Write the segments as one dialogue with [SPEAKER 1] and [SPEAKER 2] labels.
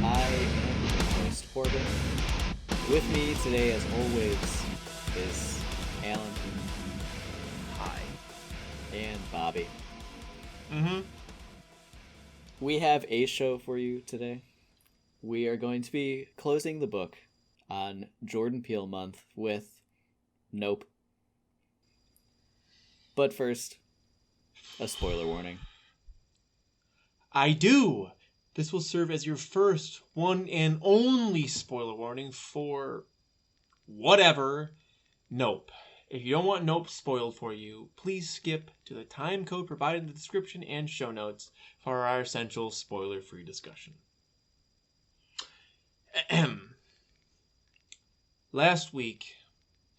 [SPEAKER 1] I am your host, Corbin. With me today, as always, is Alan.
[SPEAKER 2] Hi.
[SPEAKER 1] And Bobby.
[SPEAKER 2] Mm-hmm.
[SPEAKER 1] We have a show for you today. We are going to be closing the book on Jordan Peele month with Nope. But first, a spoiler warning.
[SPEAKER 2] I do. This will serve as your first, one, and only spoiler warning for whatever. Nope. If you don't want Nope spoiled for you, please skip to the time code provided in the description and show notes for our essential spoiler-free discussion. Last week,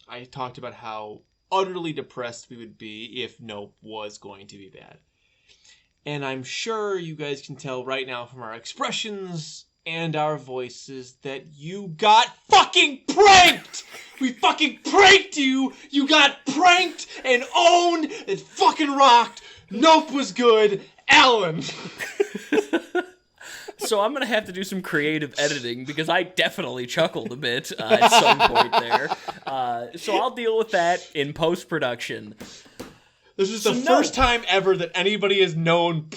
[SPEAKER 2] I talked about how utterly depressed we would be if Nope was going to be bad. And I'm sure you guys can tell right now from our expressions and our voices that you got fucking pranked! We fucking pranked you! You got pranked and owned and fucking rocked! Nope was good! Alan!
[SPEAKER 3] So I'm going to have to do some creative editing because I definitely chuckled a bit at some point there. So I'll deal with that in post-production.
[SPEAKER 2] This is the first time ever that anybody has known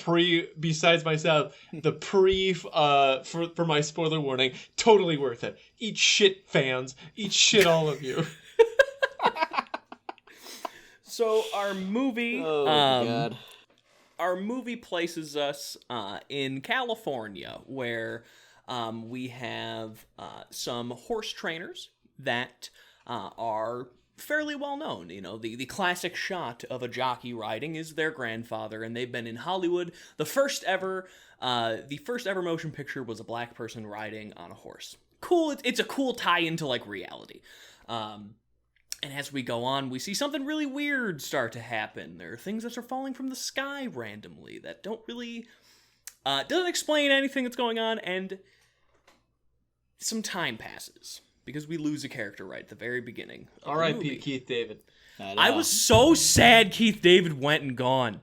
[SPEAKER 2] besides myself, for my spoiler warning. Totally worth it. Eat shit, fans. Eat shit, all of you.
[SPEAKER 3] So our movie...
[SPEAKER 1] Oh, God.
[SPEAKER 3] Our movie places us in California, where we have some horse trainers that are fairly well known. You know, the classic shot of a jockey riding is their grandfather, and they've been in Hollywood. The first ever motion picture was a black person riding on a horse. Cool. It's a cool tie into like reality. And as we go on, we see something really weird start to happen. There are things that are falling from the sky randomly that don't really... doesn't explain anything that's going on, and some time passes. Because we lose a character right at the very beginning.
[SPEAKER 2] R.I.P. Keith David.
[SPEAKER 3] I was so sad Keith David went and gone.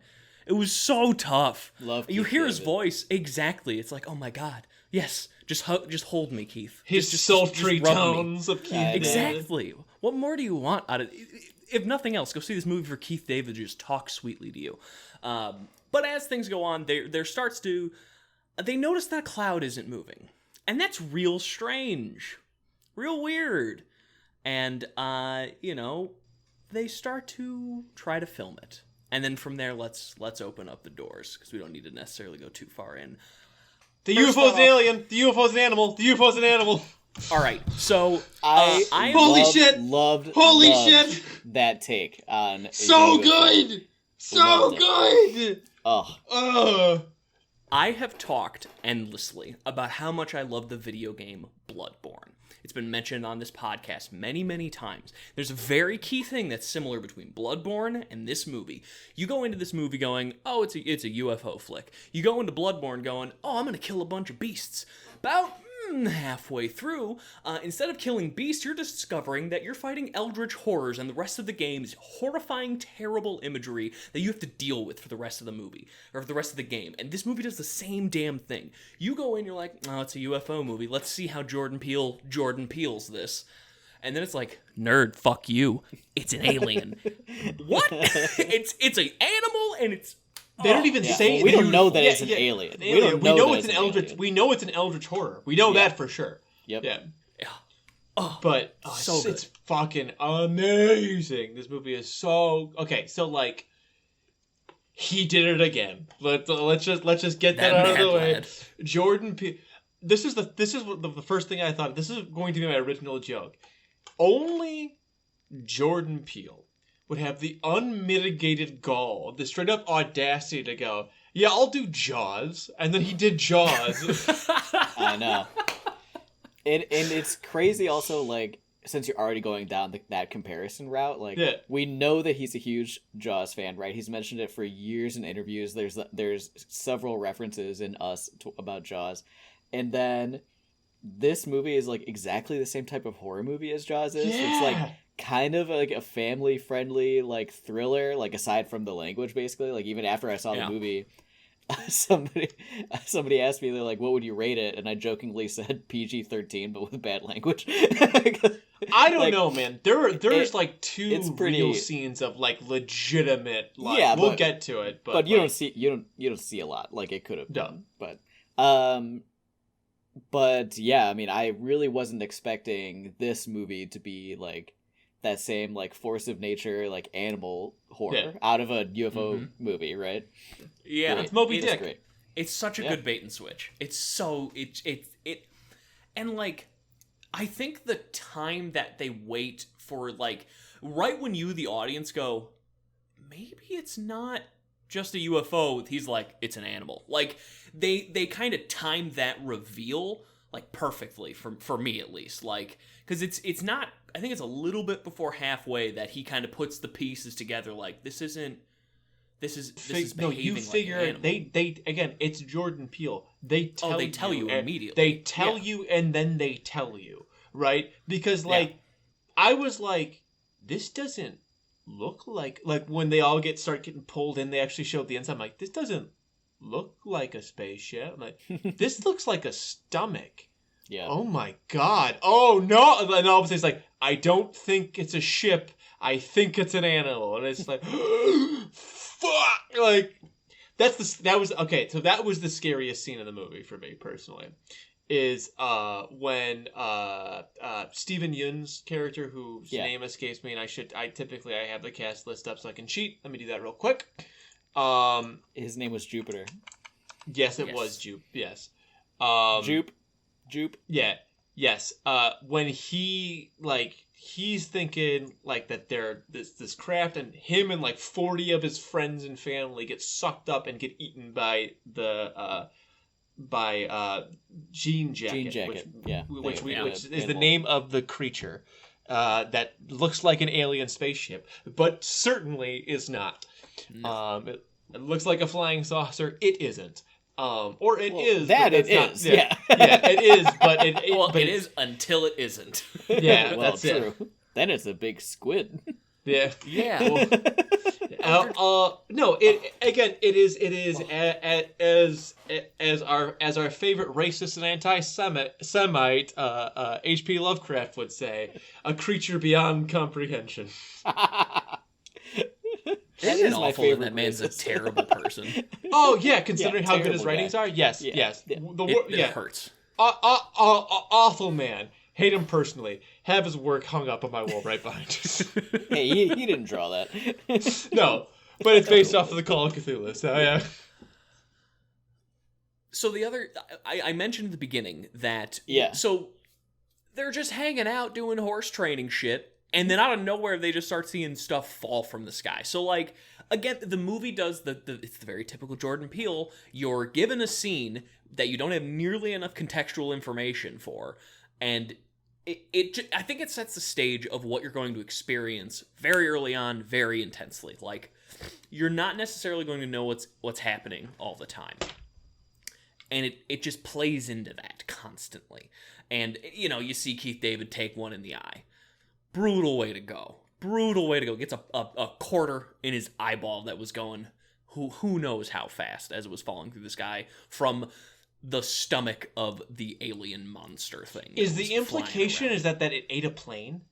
[SPEAKER 3] It was so tough.
[SPEAKER 1] Love
[SPEAKER 3] You
[SPEAKER 1] Keith
[SPEAKER 3] hear his
[SPEAKER 1] David.
[SPEAKER 3] voice. Exactly. It's like, oh my God. Yes. Just hold me, Keith.
[SPEAKER 2] His
[SPEAKER 3] Just
[SPEAKER 2] sultry
[SPEAKER 3] rub me.
[SPEAKER 2] tones of Keith David.
[SPEAKER 3] Exactly. What more do you want out of... If nothing else, go see this movie for Keith David to just talk sweetly to you. But as things go on, there starts to... They notice that cloud isn't moving. And that's real strange. Real weird. And, they start to try to film it. And then from there, let's open up the doors, because we don't need to necessarily go too far in.
[SPEAKER 2] The UFO's an alien. The UFO's an animal. The UFO's an animal.
[SPEAKER 3] All right, so
[SPEAKER 1] I
[SPEAKER 2] Holy
[SPEAKER 1] loved,
[SPEAKER 2] shit!
[SPEAKER 1] loved
[SPEAKER 2] Holy
[SPEAKER 1] loved
[SPEAKER 2] shit!
[SPEAKER 1] that take on
[SPEAKER 2] So
[SPEAKER 1] UFO.
[SPEAKER 2] good! So
[SPEAKER 1] Loved it.
[SPEAKER 2] good!
[SPEAKER 1] Oh,
[SPEAKER 3] I have talked endlessly about how much I love the video game Bloodborne. It's been mentioned on this podcast many, many times. There's a very key thing that's similar between Bloodborne and this movie. You go into this movie going, oh, it's a UFO flick. You go into Bloodborne going, oh, I'm going to kill a bunch of beasts. About halfway through, instead of killing beasts, you're discovering that you're fighting eldritch horrors, and the rest of the game is horrifying, terrible imagery that you have to deal with for the rest of the movie, or for the rest of the game. And this movie does the same damn thing. You go in, you're like, oh, it's a UFO movie. Let's see how Jordan Peele's this. And then it's like, nerd, fuck you. It's an alien. What? It's an animal, and it's...
[SPEAKER 2] They don't even say.
[SPEAKER 1] We don't know that it's an alien.
[SPEAKER 2] We know it's an eldritch. Alien. We know it's an eldritch horror. We know that for sure.
[SPEAKER 1] Yep.
[SPEAKER 2] Yeah.
[SPEAKER 3] Oh,
[SPEAKER 2] But
[SPEAKER 3] so good.
[SPEAKER 2] it's fucking amazing. This movie is so okay. So like, he did it again. Let's just get that out of the way.
[SPEAKER 3] Lad.
[SPEAKER 2] Jordan Peele. This is the first thing I thought. This is going to be my original joke. Only Jordan Peele would have the unmitigated gall, the straight up audacity to go, yeah, I'll do Jaws. And then he did Jaws.
[SPEAKER 1] I know. And it's crazy also, like, since you're already going down that comparison route, like, we know that he's a huge Jaws fan, right? He's mentioned it for years in interviews. There's several references in Us about Jaws. And then this movie is, like, exactly the same type of horror movie as Jaws is.
[SPEAKER 2] Yeah.
[SPEAKER 1] It's, like, kind of like a family-friendly, like, thriller, like, aside from the language, basically. Like, even after I saw the movie, somebody asked me, they're like, what would you rate it? And I jokingly said PG-13, but with bad language.
[SPEAKER 2] I don't know, man. There's like two
[SPEAKER 1] pretty
[SPEAKER 2] real scenes of like legitimate. Like,
[SPEAKER 1] yeah,
[SPEAKER 2] we'll get to it,
[SPEAKER 1] but you don't see a lot. Like it could have done, but yeah, I mean, I really wasn't expecting this movie to be like that same like force of nature, like animal horror out of a UFO movie, right?
[SPEAKER 3] Yeah,
[SPEAKER 2] it's Moby Dick.
[SPEAKER 1] Great.
[SPEAKER 3] It's such a good bait and switch. It's so it, and like I think the time that they wait for like right when you the audience go, maybe it's not just a UFO. He's like, it's an animal. Like they kind of timed that reveal like perfectly for me at least. Like because it's not. I think it's a little bit before halfway that he kind of puts the pieces together. Like this is behaving
[SPEAKER 2] no, you figure
[SPEAKER 3] like an animal.
[SPEAKER 2] they again. It's Jordan Peele. They tell
[SPEAKER 3] you immediately.
[SPEAKER 2] They tell you and then they tell you, right? Because like I was like, this doesn't look like when they all start getting pulled in. They actually showed the inside. I'm like, this doesn't look like a spaceship. I'm like, this looks like a stomach.
[SPEAKER 1] Yeah.
[SPEAKER 2] Oh my god. Oh no. And all of a sudden it's like, I don't think it's a ship. I think it's an animal. And it's like, fuck. Like, that was the scariest scene in the movie for me personally. Is when Steven Yeun's character, whose name escapes me, and I typically have the cast list up so I can cheat. Let me do that real quick.
[SPEAKER 1] His name was Jupiter.
[SPEAKER 2] Yes, it was Jupe. Yes.
[SPEAKER 1] Jupe.
[SPEAKER 2] Yeah. Yes. When he's thinking like that they're this craft, and him and like 40 of his friends and family get sucked up and get eaten by the Jean Jacket, which is the name of the creature that looks like an alien spaceship, but certainly is not. No. It looks like a flying saucer. It isn't. Or it is.
[SPEAKER 1] That it is. Yeah.
[SPEAKER 2] Yeah, it is. But
[SPEAKER 3] it is until it isn't.
[SPEAKER 2] Yeah,
[SPEAKER 1] well,
[SPEAKER 2] that's
[SPEAKER 1] true.
[SPEAKER 2] it.
[SPEAKER 1] Then it's a big squid.
[SPEAKER 2] Yeah.
[SPEAKER 3] Yeah.
[SPEAKER 2] No. It is as our favorite racist and anti-Semite H.P. Lovecraft would say, a creature beyond comprehension.
[SPEAKER 3] That is my favorite. That man's a terrible person.
[SPEAKER 2] Oh yeah, considering how good his writings are. Yes.
[SPEAKER 3] It hurts.
[SPEAKER 2] Awful man. Hate him personally. Have his work hung up on my wall right behind us.
[SPEAKER 1] Hey, he didn't draw that.
[SPEAKER 2] No, but it's based off of the Call of Cthulhu. So yeah.
[SPEAKER 3] So the other, I mentioned at the beginning that So they're just hanging out doing horse training shit. And then out of nowhere, they just start seeing stuff fall from the sky. So, like, again, the movie does it's the very typical Jordan Peele. You're given a scene that you don't have nearly enough contextual information for. And I think it sets the stage of what you're going to experience very early on, very intensely. Like, you're not necessarily going to know what's happening all the time. And it just plays into that constantly. And, you see Keith David take one in the eye. Brutal way to go. Gets a quarter in his eyeball that was going who knows how fast as it was falling through the sky from the stomach of the alien monster thing.
[SPEAKER 2] Is the implication is that it ate a plane?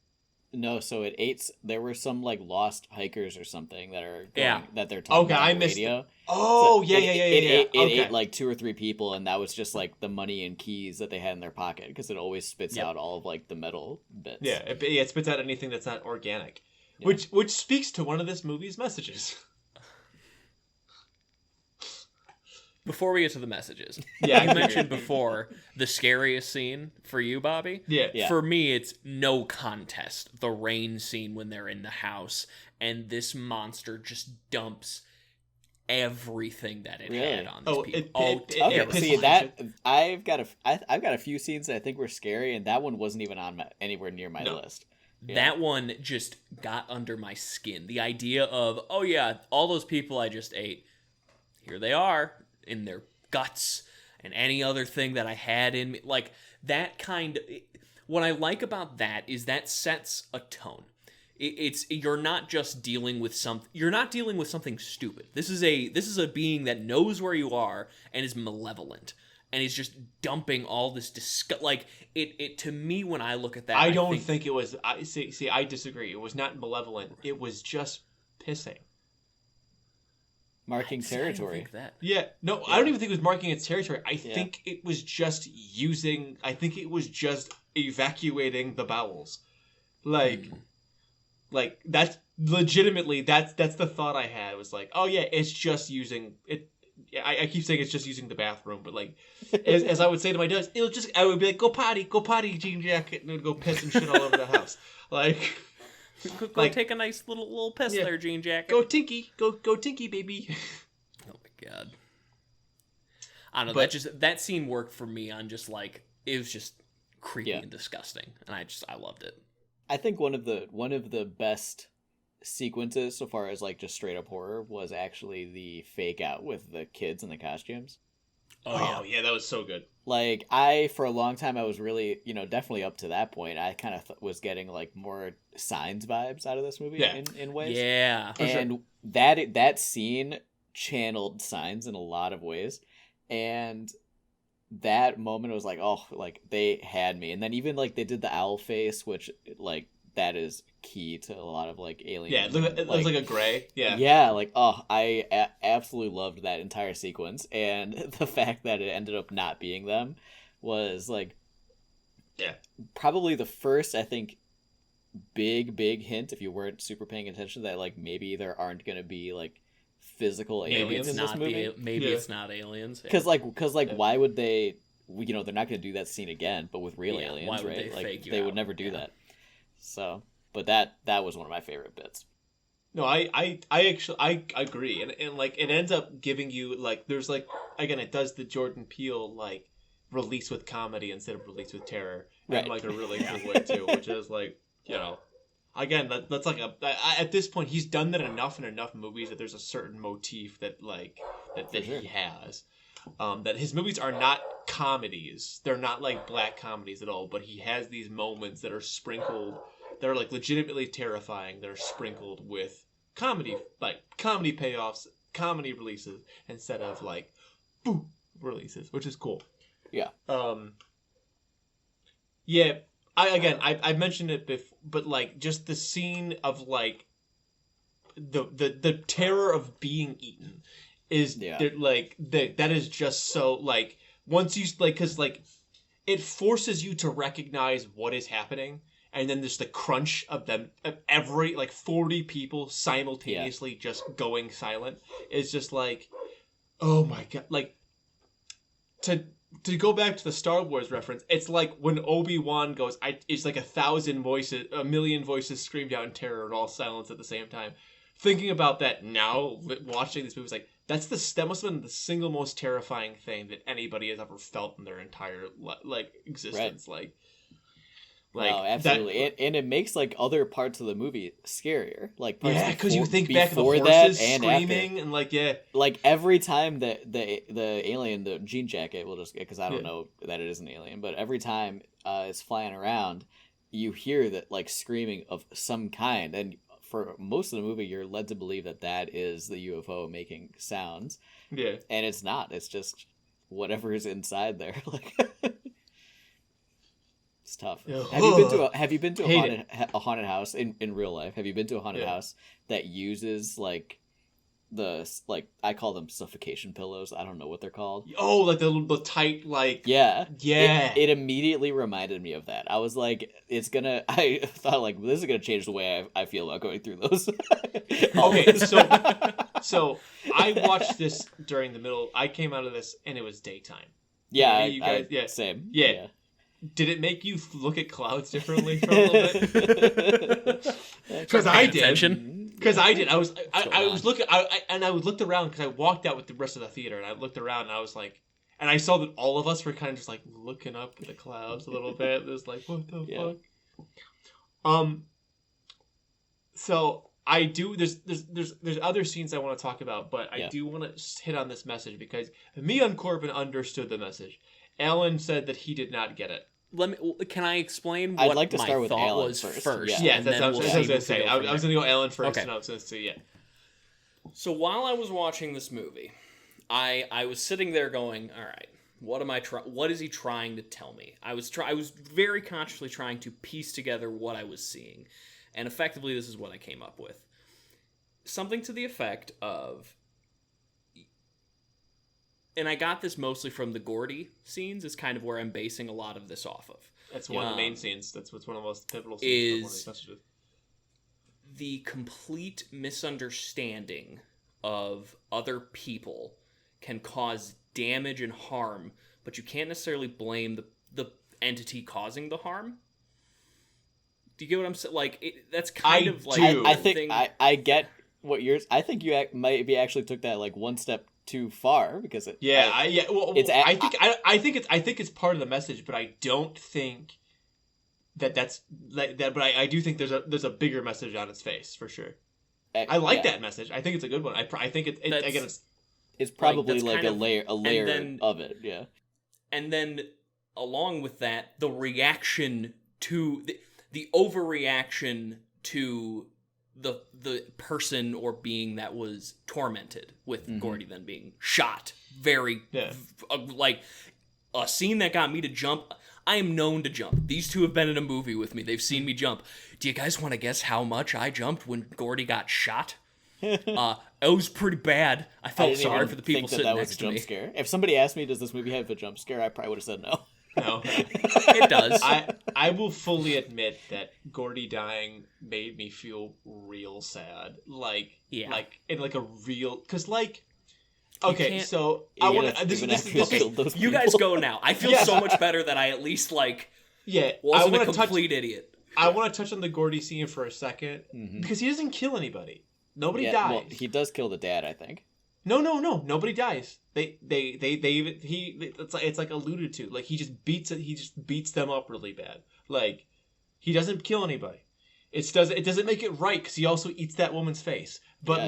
[SPEAKER 1] No, so it ate. There were some like lost hikers or something that are that they're talking about on the radio.
[SPEAKER 2] It. Oh, so
[SPEAKER 1] it ate like 2 or 3 people, and that was just like the money and keys that they had in their pocket because it always spits out all of like the metal bits.
[SPEAKER 2] Yeah, it spits out anything that's not organic, which speaks to one of this movie's messages.
[SPEAKER 3] Before we get to the messages, you mentioned before the scariest scene for you, Bobby.
[SPEAKER 2] Yeah.
[SPEAKER 3] For me, it's no contest. The rain scene when they're in the house and this monster just dumps everything that it had on these people.
[SPEAKER 1] See that I've got a few scenes that I think were scary, and that one wasn't even on anywhere near my list.
[SPEAKER 3] Yeah. That one just got under my skin. The idea of all those people I just ate, here they are. In their guts and any other thing that I had in me, like that kind of. What I like about that is that sets a tone. it's you're not just dealing with something stupid. This is a being that knows where you are and is malevolent and is just dumping all this disgust. Like it to me, when I look at that,
[SPEAKER 2] I don't think it was. I disagree. It was not malevolent. It was just pissing.
[SPEAKER 1] Marking territory.
[SPEAKER 3] I don't think that.
[SPEAKER 2] Yeah, no, I don't even think it was marking its territory. I think it was just evacuating the bowels. Like that's legitimately that's the thought I had. It was like, oh yeah, it's just using it. I keep saying it's just using the bathroom, but like as I would say to my dad, I would be like, go potty, jean jacket, and it would go piss and shit all over the house. Like.
[SPEAKER 3] Go take a nice little piss there, jean jacket.
[SPEAKER 2] Go Tinky, go Tinky, baby.
[SPEAKER 3] Oh my god. I don't know. That scene worked for me on just like it was just creepy and disgusting, and I loved it.
[SPEAKER 1] I think one of the best sequences so far as like just straight up horror was actually the fake out with the kids in the costumes.
[SPEAKER 2] Oh yeah, that was so good.
[SPEAKER 1] Like for a long time, I was really, definitely up to that point. I kind of was getting like more Signs vibes out of this movie in ways.
[SPEAKER 3] Yeah,
[SPEAKER 1] and sure. that scene channeled Signs in a lot of ways, and that moment was like, oh, like they had me. And then even like they did the owl face, which like that is key to a lot of like alien.
[SPEAKER 2] Yeah, it looks like a gray. Yeah.
[SPEAKER 1] Yeah, like I absolutely loved that entire sequence, and the fact that it ended up not being them was like, probably the first, I think, big hint, if you weren't super paying attention, that like maybe there aren't going to be like physical aliens in this movie.
[SPEAKER 3] It's not aliens.
[SPEAKER 1] Because why would they? They're not going to do that scene again, but with real aliens,
[SPEAKER 3] why would
[SPEAKER 1] right?
[SPEAKER 3] They
[SPEAKER 1] like
[SPEAKER 3] fake you
[SPEAKER 1] they
[SPEAKER 3] out?
[SPEAKER 1] would never do that. So, but that was one of my favorite bits.
[SPEAKER 2] No, I actually agree, and like it ends up giving you like there's like again it does the Jordan Peele like release with comedy instead of release with terror in like a really cool way too, which is like again that's like at this point he's done that enough in enough movies that there's a certain motif that like that he has. That his movies are not comedies. They're not like black comedies at all, but he has these moments that are sprinkled, that are like legitimately terrifying, that are sprinkled with comedy, like comedy payoffs, comedy releases, instead of like, boo, releases, which is cool.
[SPEAKER 1] Yeah.
[SPEAKER 2] Yeah, I mentioned it before, but like just the scene of like the terror of being eaten is like that is just so like once you like because like it forces you to recognize what is happening, and then there's the crunch of them of every like 40 people simultaneously just going silent. It's just like, oh my god, like to go back to the Star Wars reference, it's like when Obi-Wan goes, it's like a million voices screamed out in terror and all silence at the same time. Thinking about that now, watching this movie, is like, that must have been the single most terrifying thing that anybody has ever felt in their entire like existence. Right. Like
[SPEAKER 1] oh, absolutely, and it makes like other parts of the movie scarier. Like
[SPEAKER 2] because you think back to the horses screaming and like
[SPEAKER 1] every time that the alien, the jean jacket, will just because I don't know that it is an alien, but every time it's flying around, you hear that like screaming of some kind, and for most of the movie, you're led to believe that is the UFO making sounds.
[SPEAKER 2] Yeah,
[SPEAKER 1] and it's not. It's just whatever is inside there. Like. It's tough. Have you been to a haunted house in real life? Have you been to a haunted house that uses like I call them suffocation pillows. I don't know what they're called.
[SPEAKER 2] Oh, like the tight like
[SPEAKER 1] yeah.
[SPEAKER 2] It
[SPEAKER 1] immediately reminded me of that. I was like, I thought like this is gonna change the way I feel about going through those.
[SPEAKER 2] Okay, so I watched this during the middle. I came out of this and it was daytime.
[SPEAKER 1] Yeah,
[SPEAKER 2] you guys,
[SPEAKER 1] same.
[SPEAKER 2] Yeah. Did it make you look at clouds differently for a little bit? Because I did. Because I did. I was looking. I looked around because I walked out with the rest of the theater, and I looked around, and I was like, and I saw that all of us were kind of just like looking up at the clouds a little bit. It was like, what the fuck? So I do. There's other scenes I want to talk about, but I do want to hit on this message because me and Corbin understood the message. Alan said that he did not get it.
[SPEAKER 3] Can I explain
[SPEAKER 1] I'd
[SPEAKER 3] what
[SPEAKER 1] like to
[SPEAKER 3] my
[SPEAKER 1] start with
[SPEAKER 3] thought
[SPEAKER 1] Alan
[SPEAKER 3] was
[SPEAKER 1] first.
[SPEAKER 2] Yeah,
[SPEAKER 3] and
[SPEAKER 2] that's
[SPEAKER 3] then
[SPEAKER 2] what
[SPEAKER 3] we'll
[SPEAKER 2] I was
[SPEAKER 3] see
[SPEAKER 2] going
[SPEAKER 3] if
[SPEAKER 2] to say.
[SPEAKER 3] we go
[SPEAKER 2] I
[SPEAKER 3] from
[SPEAKER 2] was
[SPEAKER 3] there.
[SPEAKER 2] going to go Alan first,
[SPEAKER 3] Okay.
[SPEAKER 2] Synopsis, so yeah.
[SPEAKER 3] So while I was watching this movie, I was sitting there going, all right, what is he trying to tell me? I was very consciously trying to piece together what I was seeing. And effectively, this is what I came up with. Something to the effect of, and I got this mostly from the Gordy scenes, is kind of where I'm basing a lot of this off of.
[SPEAKER 2] That's one of the main scenes. That's what's one of the most pivotal scenes of one of these messages.
[SPEAKER 3] The complete misunderstanding of other people can cause damage and harm, but you can't necessarily blame the entity causing the harm. Do you get what I'm saying? Like, that's kind of like...
[SPEAKER 1] I think I get what you're... I think you maybe actually took that, like, one step too far, because it...
[SPEAKER 2] I think it's part of the message, but I don't think that's like that. But I do think there's a bigger message on its face, for sure. I like that message. I think it's a good one. I think
[SPEAKER 1] it's probably like a layer
[SPEAKER 3] then,
[SPEAKER 1] of it, yeah.
[SPEAKER 3] And then along with that, the reaction to the overreaction to the person or being that was tormented, with Gordy then being shot. Very like a scene that got me to jump. I am known to jump. These two have been in a movie with me. They've seen me jump. Do you guys want to guess how much I jumped when Gordy got shot? It was pretty bad. I felt sorry for the people sitting next to me.
[SPEAKER 1] Scare. If somebody asked me, does this movie have a jump scare, I probably would have said no.
[SPEAKER 2] No.
[SPEAKER 3] It does.
[SPEAKER 2] I will fully admit that Gordy dying made me feel real sad. Like in like a real... Because, like... Okay, so I want to...
[SPEAKER 3] You guys go now. I feel so much better that I at least, like...
[SPEAKER 2] Yeah,
[SPEAKER 3] wasn't a complete idiot.
[SPEAKER 2] I want to touch on the Gordy scene for a second, because he doesn't kill anybody. Nobody dies.
[SPEAKER 1] Well, he does kill the dad, I think.
[SPEAKER 2] No. Nobody dies. It's like alluded to. Like, he just beats them up really bad. Like, he doesn't kill anybody. It doesn't make it right, because he also eats that woman's face. But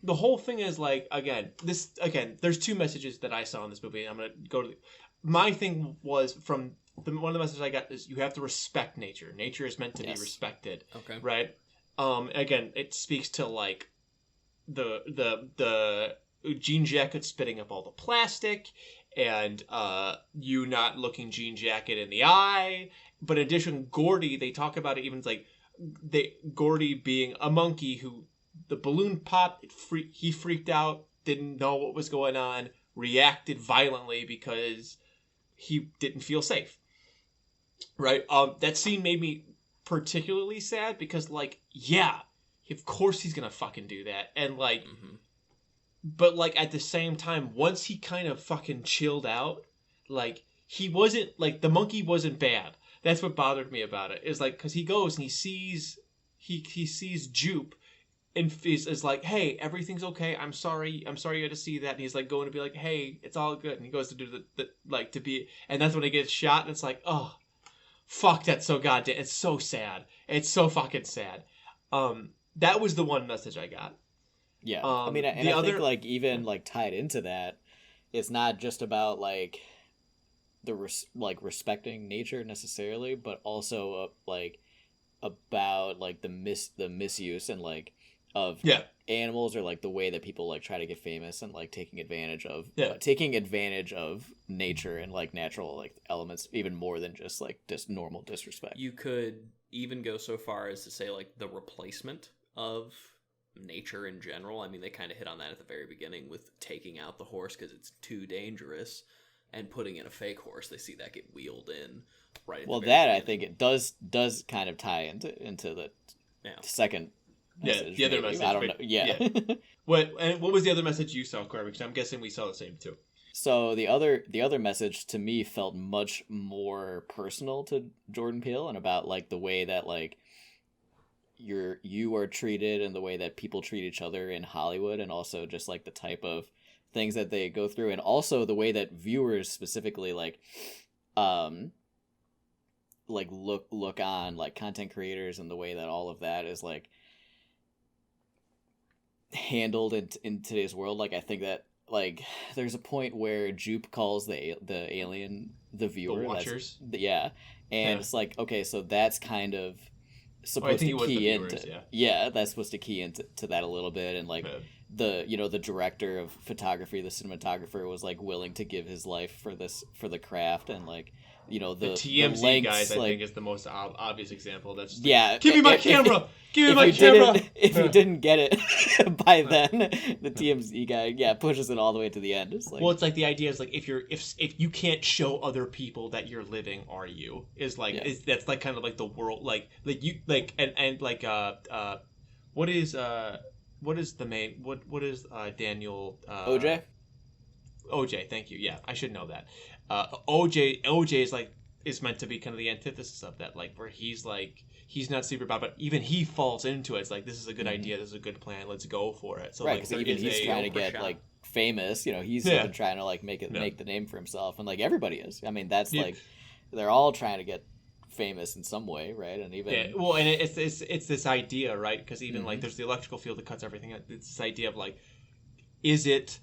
[SPEAKER 2] the whole thing is, like, there's two messages that I saw in this movie. And I'm gonna go to my thing was from one of the messages I got is you have to respect nature. Nature is meant to be respected. Okay. Right. Again, it speaks to like the Jean Jacket spitting up all the plastic, and you not looking Jean Jacket in the eye. But in addition, Gordy, they talk about it even like Gordy being a monkey who the balloon popped, he freaked out, didn't know what was going on, reacted violently because he didn't feel safe. Right? That scene made me particularly sad because, like, yeah, of course he's gonna fucking do that. And, like, but, like, at the same time, once he kind of fucking chilled out, like, he wasn't, like, the monkey wasn't bad. That's what bothered me about it. Is like, because he goes and he sees Jupe, and is like, hey, everything's okay. I'm sorry you had to see that. And he's like going to be like, hey, it's all good. And he goes to do and that's when he gets shot. And it's like, oh, fuck, that's so goddamn. It's so sad. It's so fucking sad. That was the one message I got.
[SPEAKER 1] Yeah, I mean, and I think like even like tied into that, it's not just about like respecting nature necessarily, but also like about like the misuse and like of animals, or like the way that people like try to get famous and like taking advantage of nature and like natural like elements, even more than just like normal disrespect.
[SPEAKER 3] You could even go so far as to say like the replacement of nature in general. I mean, they kind of hit on that at the very beginning with taking out the horse because it's too dangerous and putting in a fake horse. They see that get wheeled in right.
[SPEAKER 1] Well, that I think it does kind of tie into the second message.
[SPEAKER 2] The other message.
[SPEAKER 1] I don't know. Yeah.
[SPEAKER 2] What was the other message you saw, Corbin? Because I'm guessing we saw the same too.
[SPEAKER 1] So the other message to me felt much more personal to Jordan Peele, and about like the way that like you are treated and the way that people treat each other in Hollywood, and also just like the type of things that they go through, and also the way that viewers specifically like look on like content creators, and the way that all of that is like handled in today's world. Like, I think that like there's a point where Jupe calls the alien the viewer,
[SPEAKER 2] the watchers.
[SPEAKER 1] And it's like, okay, so that's kind of supposed
[SPEAKER 2] to
[SPEAKER 1] key into that's supposed to key into that a little bit, and like the director of photography, the cinematographer, was like willing to give his life for the craft, and like the
[SPEAKER 2] TMZ
[SPEAKER 1] lengths,
[SPEAKER 2] guys, I
[SPEAKER 1] like,
[SPEAKER 2] think, is the most obvious example. That's
[SPEAKER 1] give
[SPEAKER 2] me my camera. Give me my camera.
[SPEAKER 1] If you didn't get it by then, the TMZ guy pushes it all the way to the end. It's like,
[SPEAKER 2] well, it's like the idea is like if you can't show other people that you're living, are you? Is like that's like kind of like the world like you like and like what is the main what is Daniel OJ, thank you. Yeah, I should know that. OJ is meant to be kind of the antithesis of that, like where he's not super bad, but even he falls into it. It's like, this is a good idea, this is a good plan, let's go for it. So
[SPEAKER 1] right, because even he's trying to get like famous. He's even trying to like make the name for himself, and like everybody is. I mean, that's like they're all trying to get famous in some way, right? And even
[SPEAKER 2] and it's this idea, right? Because even like there's the electrical field that cuts everything out. It's this idea of like, is it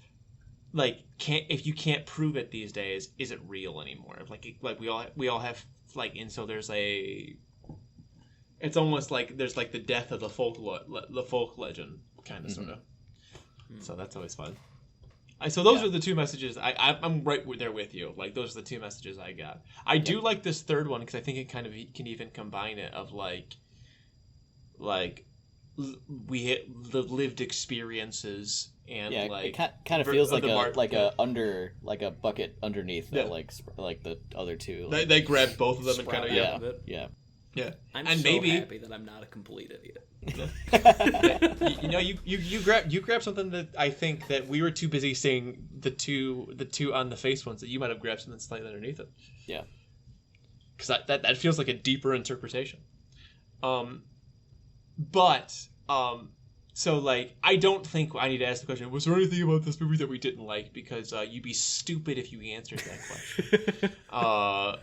[SPEAKER 2] like if you can't prove it these days, is it real anymore? Like we all have like, and so there's it's almost like there's like the death of the folk legend kind of sort of. So that's always fun. So those are the two messages. I'm right there with you. Like, those are the two messages I got. I do like this third one because I think it kind of can even combine it of like we hit the lived experiences and like
[SPEAKER 1] it kind of feels like a bucket underneath that like the other two.
[SPEAKER 2] Like, they grab both of them and kind of
[SPEAKER 3] Yeah. I'm
[SPEAKER 2] and
[SPEAKER 3] so
[SPEAKER 2] maybe
[SPEAKER 3] happy that I'm not a complete idiot.
[SPEAKER 2] you grab something that I think that we were too busy saying the two on the face ones, that you might have grabbed something slightly underneath it.
[SPEAKER 1] Yeah.
[SPEAKER 2] Because that feels like a deeper interpretation. So like, I don't think I need to ask the question, was there anything about this movie that we didn't like? Because you'd be stupid if you answered that question.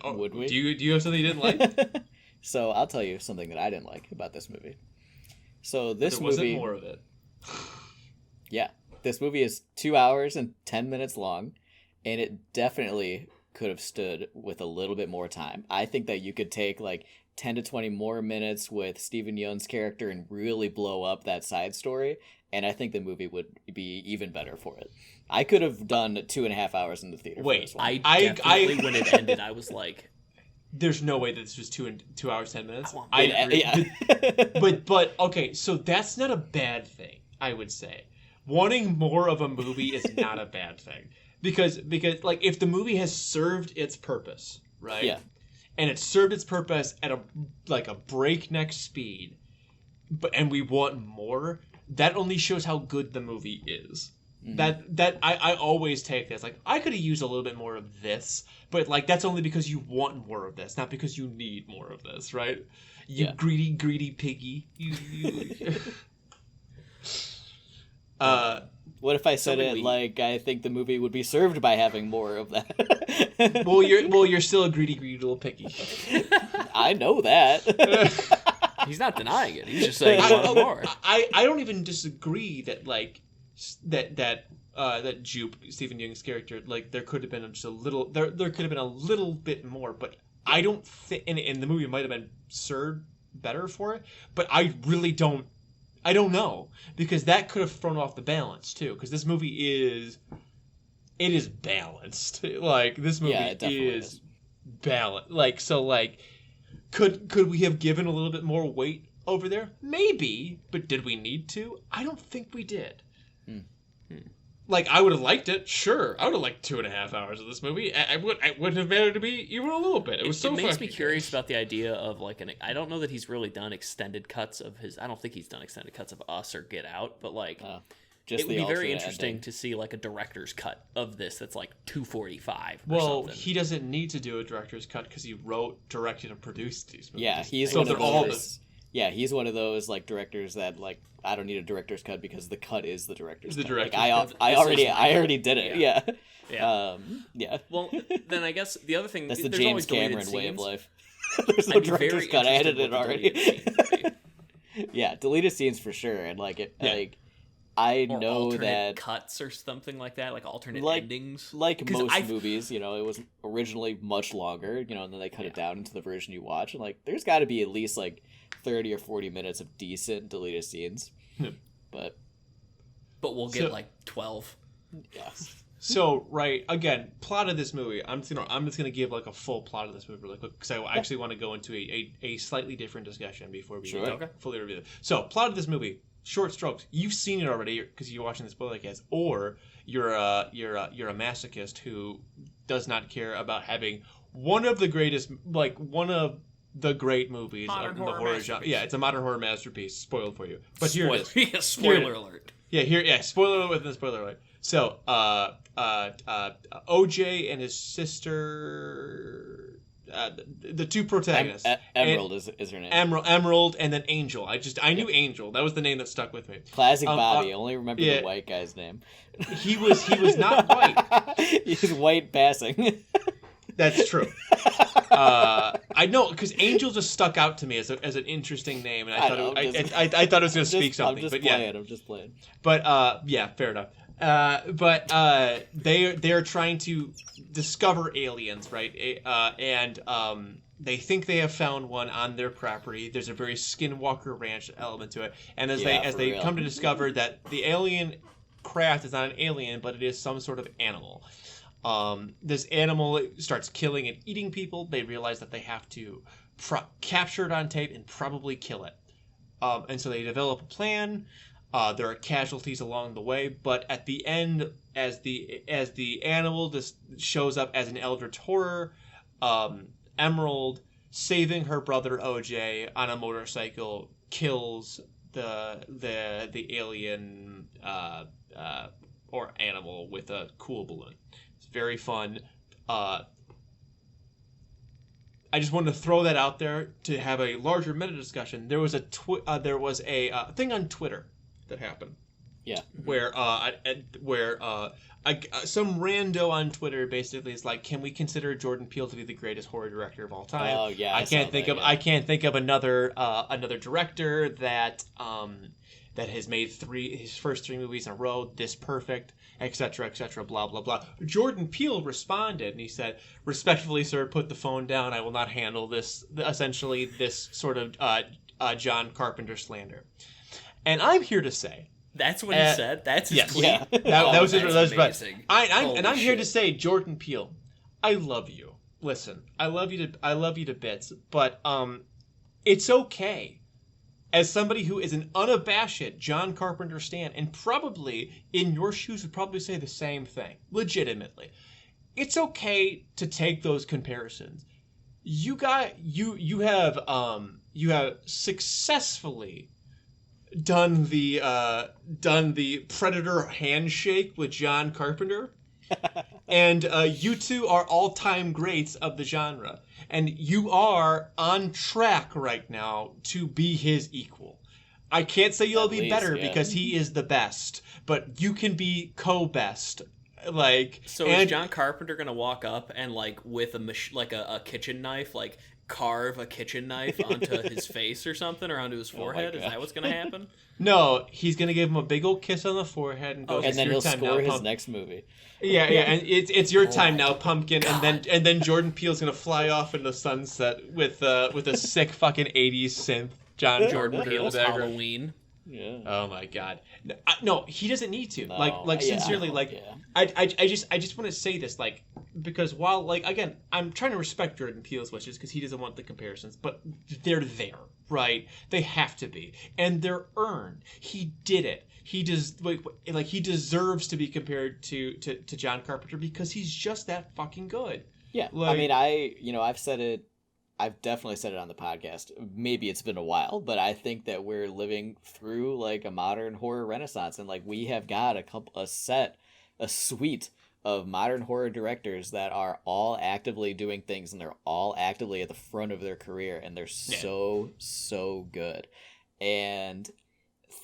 [SPEAKER 1] Would we?
[SPEAKER 2] Do you have something you didn't like?
[SPEAKER 1] So I'll tell you something that I didn't like about this movie. So this movie
[SPEAKER 2] wasn't more of it.
[SPEAKER 1] Yeah, this movie is 2 hours and 10 minutes long, and it definitely could have stood with a little bit more time. I think that you could take like 10 to 20 more minutes with Steven Yeun's character and really blow up that side story, and I think the movie would be even better for it. I could have done 2.5 hours in the theater.
[SPEAKER 3] Wait,
[SPEAKER 1] for this one.
[SPEAKER 3] I definitely when it ended, I was like,
[SPEAKER 2] "There's no way that this was 2 hours 10 minutes."
[SPEAKER 1] Yeah.
[SPEAKER 2] But okay, so that's not a bad thing. I would say wanting more of a movie is not a bad thing because like, if the movie has served its purpose, right?
[SPEAKER 1] Yeah.
[SPEAKER 2] And it served its purpose at a breakneck speed, and we want more, that only shows how good the movie is. That I always take this, like, I could have used a little bit more of this, but like, that's only because you want more of this, not because you need more of this, right? You greedy piggy.
[SPEAKER 1] What if I said like, I think the movie would be served by having more of that?
[SPEAKER 2] well, you're still a greedy little piggy.
[SPEAKER 1] I know that.
[SPEAKER 3] He's not denying it. He's just saying he wanted more.
[SPEAKER 2] I don't even disagree that like that Jupe, Steven Yeun's character, like, there could have been just a little, there could have been a little bit more, but I don't think, and the movie might have been served better for it, but I really don't. I don't know, because that could have thrown off the balance too. Because this movie is balanced. Like, this movie is balanced. Like, so like, could we have given a little bit more weight over there? Maybe, but did we need to? I don't think we did. Like, I would have liked it, sure. I would have liked 2.5 hours of this movie. I wouldn't have mattered to me even a little bit. It was so.
[SPEAKER 3] It makes me curious about the idea of like I don't know that he's really done extended cuts of his. I don't think he's done extended cuts of Us or Get Out, but like, it would be very interesting to see like a director's cut of this that's like 2:45.
[SPEAKER 2] Well, he doesn't need to do a director's cut because he wrote, directed, and produced these movies.
[SPEAKER 1] Yeah, he's one of those. Yeah, he's one of those like directors that like, I don't need a director's cut because the cut is the director's cut. Like, I already did it. Yeah. Yeah.
[SPEAKER 3] Well, then I guess the other thing,
[SPEAKER 1] that's the James Cameron way of life. There's no director's cut. I edited it already. Yeah, deleted scenes for sure, and like it, like I
[SPEAKER 3] or
[SPEAKER 1] know
[SPEAKER 3] alternate
[SPEAKER 1] that
[SPEAKER 3] cuts or something like that, like alternate endings.
[SPEAKER 1] Like most movies, you know, it was originally much longer, you know, and then they cut it down into the version you watch. And like, there's got to be at least like 30 or 40 minutes of decent deleted scenes. But
[SPEAKER 3] we'll get like 12.
[SPEAKER 1] Yeah.
[SPEAKER 2] So, right, again, plot of this movie. I'm just gonna give like a full plot of this movie really quick because I actually want to go into a slightly different discussion before we fully review it. So, plot of this movie, short strokes. You've seen it already because you're watching this podcast, or you're a masochist who does not care about having one of the great movies
[SPEAKER 3] modern
[SPEAKER 2] of the horror genre. Yeah, it's a modern horror masterpiece. Spoiled for you, but here it is.
[SPEAKER 3] Yeah, spoiler alert.
[SPEAKER 2] Yeah, spoiler alert within the spoiler alert. So, OJ and his sister, the two protagonists.
[SPEAKER 1] Emerald is her name.
[SPEAKER 2] Emerald, and then Angel. I knew Angel. That was the name that stuck with me.
[SPEAKER 1] Classic Bobby. Only remember the white guy's name.
[SPEAKER 2] He was not white.
[SPEAKER 1] He's white passing.
[SPEAKER 2] That's true. I know because Angel just stuck out to me as an interesting name, and I thought it was going to speak something.
[SPEAKER 1] I'm just playing.
[SPEAKER 2] But yeah, fair enough. But they are trying to discover aliens, right? And they think they have found one on their property. There's a very Skinwalker Ranch element to it, and as they come to discover that the alien craft is not an alien, but it is some sort of animal. This animal starts killing and eating people. They realize that they have to capture it on tape and probably kill it. And so they develop a plan. There are casualties along the way, but at the end, as the animal just shows up as an eldritch horror, Emerald, saving her brother OJ on a motorcycle, kills the alien or animal with a cool balloon. It's very fun. I just wanted to throw that out there to have a larger meta discussion. There was a thing on Twitter that happened.
[SPEAKER 1] Yeah.
[SPEAKER 2] Where some rando on Twitter basically is like, can we consider Jordan Peele to be the greatest horror director of all time?
[SPEAKER 1] Oh yeah.
[SPEAKER 2] I can't think of another director that has made his first three movies in a row this perfect, etc., blah blah blah. Jordan Peele responded and he said, "Respectfully, sir, put the phone down. I will not handle this sort of John Carpenter slander." And I'm here to say,
[SPEAKER 3] that's what he said. That's his tweet.
[SPEAKER 2] Yeah. That was
[SPEAKER 3] amazing.
[SPEAKER 2] I'm here to say, Jordan Peele, I love you. Listen, I love you to bits, but it's okay. As somebody who is an unabashed John Carpenter stan, and probably in your shoes would probably say the same thing, legitimately, it's okay to take those comparisons. You have successfully done the Predator handshake with John Carpenter, and you two are all-time greats of the genre. And you are on track right now to be his equal. I can't say you'll be better because he is the best, but you can be co-best.
[SPEAKER 3] Is John Carpenter gonna walk up and with a kitchen knife, carve a kitchen knife onto his face or something, or onto his forehead? Is that what's gonna happen?
[SPEAKER 2] No, he's gonna give him a big old kiss on the forehead and go.
[SPEAKER 1] And then he'll score his next movie.
[SPEAKER 2] Yeah, and it's your time now, pumpkin. God. And then Jordan Peele's gonna fly off into the sunset with a sick fucking 80s synth.
[SPEAKER 3] Jordan Peele's Halloween.
[SPEAKER 2] Yeah. Oh my God. No, he doesn't need to. Sincerely,
[SPEAKER 1] yeah.
[SPEAKER 2] I just want to say this, because while again, I'm trying to respect Jordan Peele's wishes because he doesn't want the comparisons, but they're there, right? They have to be, and they're earned. He did it. He does he deserves to be compared to John Carpenter because he's just that fucking good.
[SPEAKER 1] Yeah. I mean, I've said it. I've definitely said it on the podcast. Maybe it's been a while, but I think that we're living through a modern horror renaissance, and we have got a suite of modern horror directors that are all actively doing things, and they're all actively at the front of their career, and they're so good. And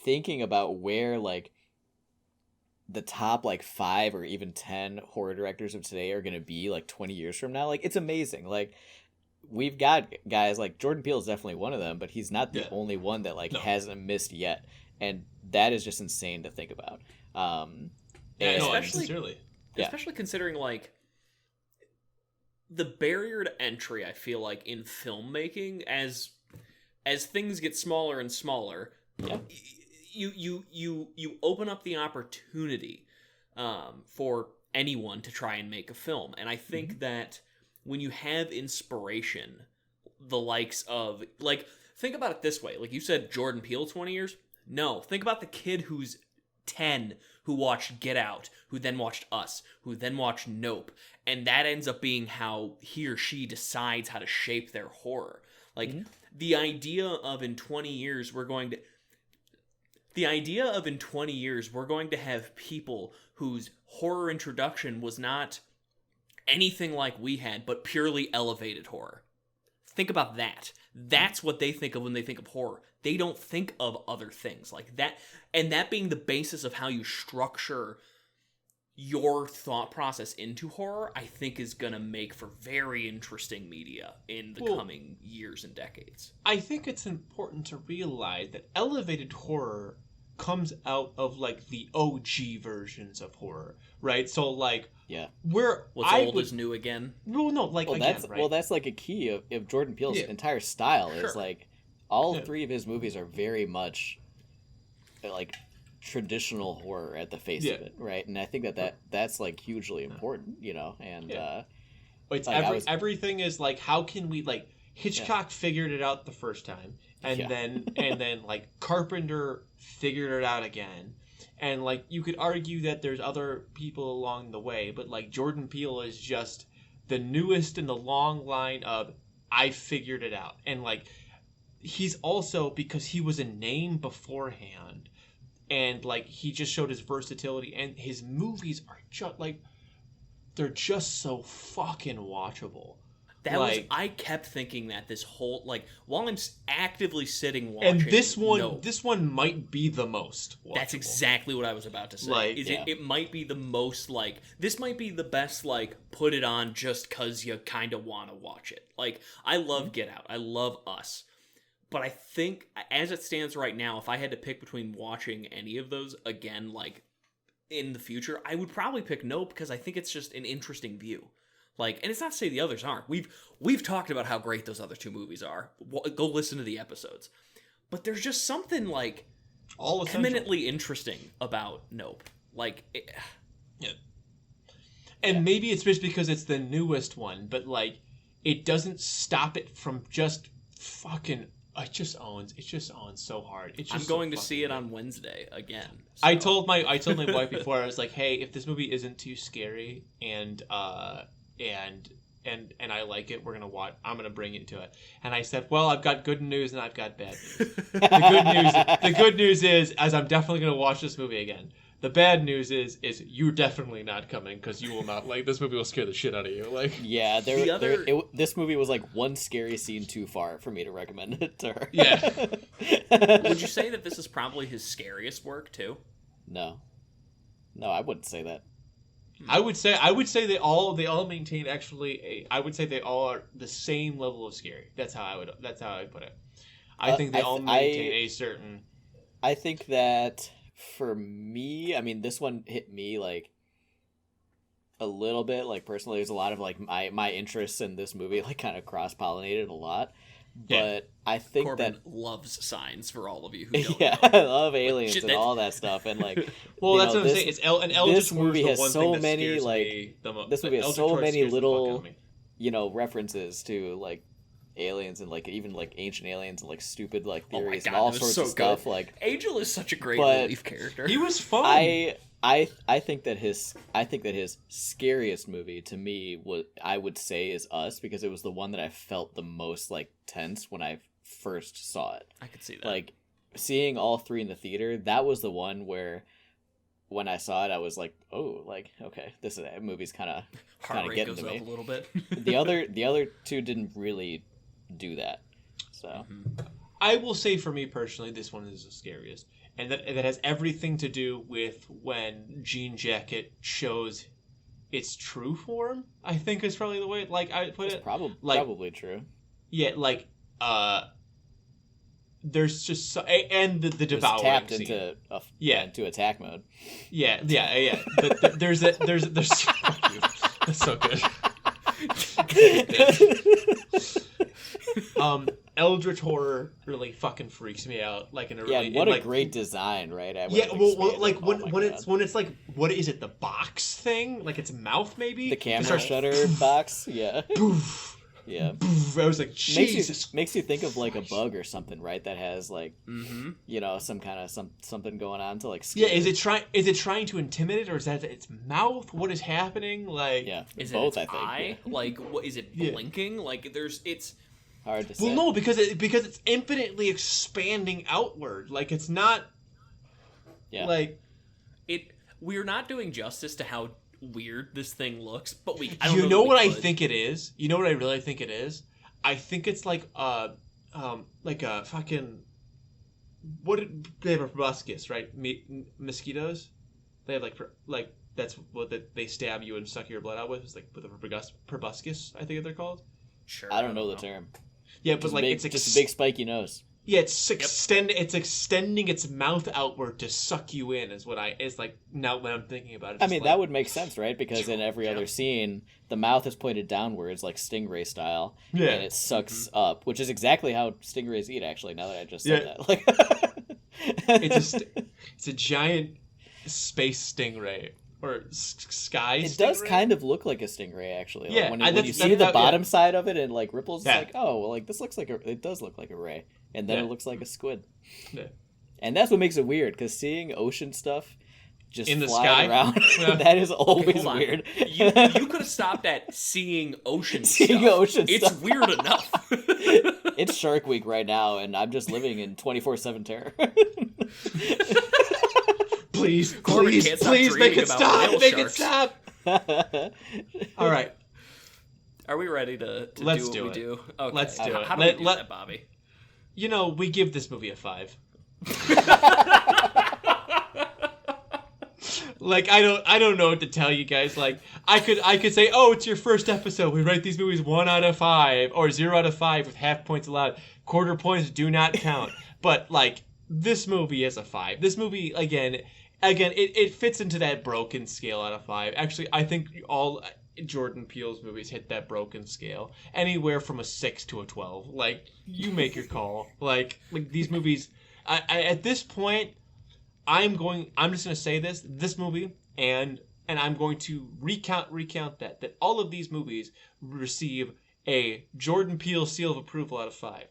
[SPEAKER 1] thinking about where the top 5 or even 10 horror directors of today are going to be 20 years from now, it's amazing. We've got guys Jordan Peele is definitely one of them, but he's not the only one that hasn't missed yet. and that is just insane to think about.
[SPEAKER 2] Sincerely.
[SPEAKER 3] Especially considering, like, the barrier to entry, I feel like, in filmmaking, as things get smaller and smaller, you open up the opportunity for anyone to try and make a film. And I think that when you have inspiration, the likes of, like, think about it this way. Like, you said Jordan Peele 20 years? No. Think about the kid who's 10 who watched Get Out, who then watched Us, who then watched Nope, and that ends up being how he or she decides how to shape their horror. Like, the idea of in 20 years we're going to have people whose horror introduction was not anything like we had, but purely elevated horror. Think about that. That's what they think of when they think of horror. They don't think of other things like that. And that being the basis of how you structure your thought process into horror, I think is going to make for very interesting media in the coming years and decades.
[SPEAKER 2] I think it's important to realize that elevated horror comes out of, like, the OG versions of horror, right? So, like,
[SPEAKER 3] what's old is new again.
[SPEAKER 2] Well, no, like,
[SPEAKER 1] that's
[SPEAKER 2] right?
[SPEAKER 1] that's like a key of Jordan Peele's entire style is like all three of his movies are very much like traditional horror at the face of it, right? And I think that's like hugely important, you know. And
[SPEAKER 2] it's like everything is like, how can we, like, Hitchcock figured it out the first time, and then like Carpenter figured it out again, and like you could argue that there's other people along the way, but like Jordan Peele is just the newest in the long line of I figured it out. And like he's also, because he was a name beforehand, and like he just showed his versatility, and his movies are just like, they're just so fucking watchable.
[SPEAKER 3] I kept thinking that this whole, like, while I'm actively sitting watching,
[SPEAKER 2] and this one might be the most watchable.
[SPEAKER 3] That's exactly what I was about to say.
[SPEAKER 2] Like,
[SPEAKER 3] it might be the most, like, this might be the best, like, put it on just cause you kind of want to watch it. Like, I love Get Out, I love Us, but I think as it stands right now, if I had to pick between watching any of those again, like, in the future, I would probably pick Nope, because I think it's just an interesting view. Like, and it's not to say the others aren't. We've talked about how great those other two movies are. Go listen to the episodes. But there's just something, like, eminently interesting about Nope. Like,
[SPEAKER 2] And maybe it's just because it's the newest one, but, like, it doesn't stop it from just fucking... It just owns so hard. It's just
[SPEAKER 3] I'm going to see it on Wednesday again. So.
[SPEAKER 2] I told my wife before, I was like, hey, if this movie isn't too scary and I'm gonna bring it to it. And I said, well, I've got good news and I've got bad news. The good news is I'm definitely gonna watch this movie again. The bad news is you're definitely not coming, because you will not, like, this movie will scare the shit out of you. Like,
[SPEAKER 1] yeah, this movie was like one scary scene too far for me to recommend it to her.
[SPEAKER 2] Yeah.
[SPEAKER 3] Would you say that this is probably his scariest work too?
[SPEAKER 1] No, I wouldn't say that.
[SPEAKER 2] I would say they all maintain I would say they all are the same level of scary. That's how I would put it. I think they all maintain a certain.
[SPEAKER 1] I think that for me, I mean, this one hit me like a little bit. Like, personally, there's a lot of like my interests in this movie like kind of cross-pollinated a lot. But I think
[SPEAKER 3] Corbin
[SPEAKER 1] that
[SPEAKER 3] loves Signs, for all of you who don't
[SPEAKER 1] know. I love aliens and all that stuff, and like,
[SPEAKER 2] well, that's what I'm saying. It's
[SPEAKER 1] this movie has so many like this movie has so many little references to like aliens and like even like ancient aliens and like stupid like theories and all sorts of stuff. Like,
[SPEAKER 3] Angel is such a great relief character.
[SPEAKER 2] He was fun.
[SPEAKER 1] I think that his scariest movie to me I would say is Us, because it was the one that I felt the most like tense when I first saw it.
[SPEAKER 3] I could see that.
[SPEAKER 1] Like, seeing all three in the theater, that was the one where when I saw it I was like, oh, like, okay, this movie's kind of getting to me
[SPEAKER 3] a little bit.
[SPEAKER 1] the other two didn't really do that. So
[SPEAKER 2] I will say, for me personally, this one is the scariest. And that has everything to do with when Jean Jacket shows its true form, I think is probably the way, like, I put it.
[SPEAKER 1] Probably true.
[SPEAKER 2] Yeah, like, there's just and the devouring
[SPEAKER 1] tapped
[SPEAKER 2] scene.
[SPEAKER 1] into attack mode.
[SPEAKER 2] Yeah. There's fuck you. That's so good. Eldritch horror really fucking freaks me out. Like in a really
[SPEAKER 1] what a great design, right?
[SPEAKER 2] When it's like, what is it? The box thing? Like its mouth, maybe
[SPEAKER 1] the camera shutter box. Yeah.
[SPEAKER 2] Poof.
[SPEAKER 1] Yeah.
[SPEAKER 2] Poof. I was like, Jesus.
[SPEAKER 1] Makes you think of like a bug or something, right? That has like, some kind of something going on to like. Scare.
[SPEAKER 2] Yeah. Is it trying to intimidate, or is that its mouth? What is happening? Like,
[SPEAKER 3] is
[SPEAKER 2] both?
[SPEAKER 3] It its eye? Yeah. Like, what is it blinking? Like, it's.
[SPEAKER 1] Hard to say.
[SPEAKER 2] Well, no, because it's infinitely expanding outward. Like it's not.
[SPEAKER 1] Yeah.
[SPEAKER 2] Like
[SPEAKER 3] it. We're not doing justice to how weird this thing looks, but
[SPEAKER 2] You know what I think it is? You know what I really think it is? I think it's like a fucking. What they have a proboscis, right? Mosquitoes. They have like that's what they stab you and suck your blood out with. It's like with a proboscis, I think they're called.
[SPEAKER 1] Sure. I don't know the term.
[SPEAKER 2] Yeah, but like
[SPEAKER 1] it's just a big spiky nose.
[SPEAKER 2] Yeah, it's extending its mouth outward to suck you in. Is like now when I'm thinking about it.
[SPEAKER 1] I mean, that would make sense, right? Because in every other scene, the mouth is pointed downwards, like stingray style, and it sucks up, which is exactly how stingrays eat. Actually, now that I just said that, like,
[SPEAKER 2] it's a giant space stingray. Or sky.
[SPEAKER 1] It does kind of look like a stingray, actually. Like when you see the bottom side of it and like ripples, it's like, oh, well, like this looks like it does look like a ray, and then it looks like a squid. Yeah. And that's what makes it weird, because seeing ocean stuff just
[SPEAKER 2] in the
[SPEAKER 1] fly
[SPEAKER 2] sky
[SPEAKER 1] around, that is always weird.
[SPEAKER 3] You could have stopped at seeing ocean stuff. It's weird enough.
[SPEAKER 1] It's Shark Week right now, and I'm just living in 24/7 terror.
[SPEAKER 2] Please make it stop! Make it stop! All right.
[SPEAKER 3] Are we ready to do what we do? Okay.
[SPEAKER 2] Let's do it.
[SPEAKER 3] How do we do that, Bobby?
[SPEAKER 2] We give this movie a 5. Like I don't know what to tell you guys. Like I could say, oh, it's your first episode. We rate these movies 1 out of 5 or 0 out of 5 with half points allowed. Quarter points do not count. But like this movie is a 5. This movie again, it fits into that broken scale out of 5. Actually, I think all Jordan Peele's movies hit that broken scale. Anywhere from a 6 to a 12. Like, you make your call. Like these movies, I at this point, I'm just going to say this movie, and I'm going to recount that all of these movies receive a Jordan Peele seal of approval out of 5.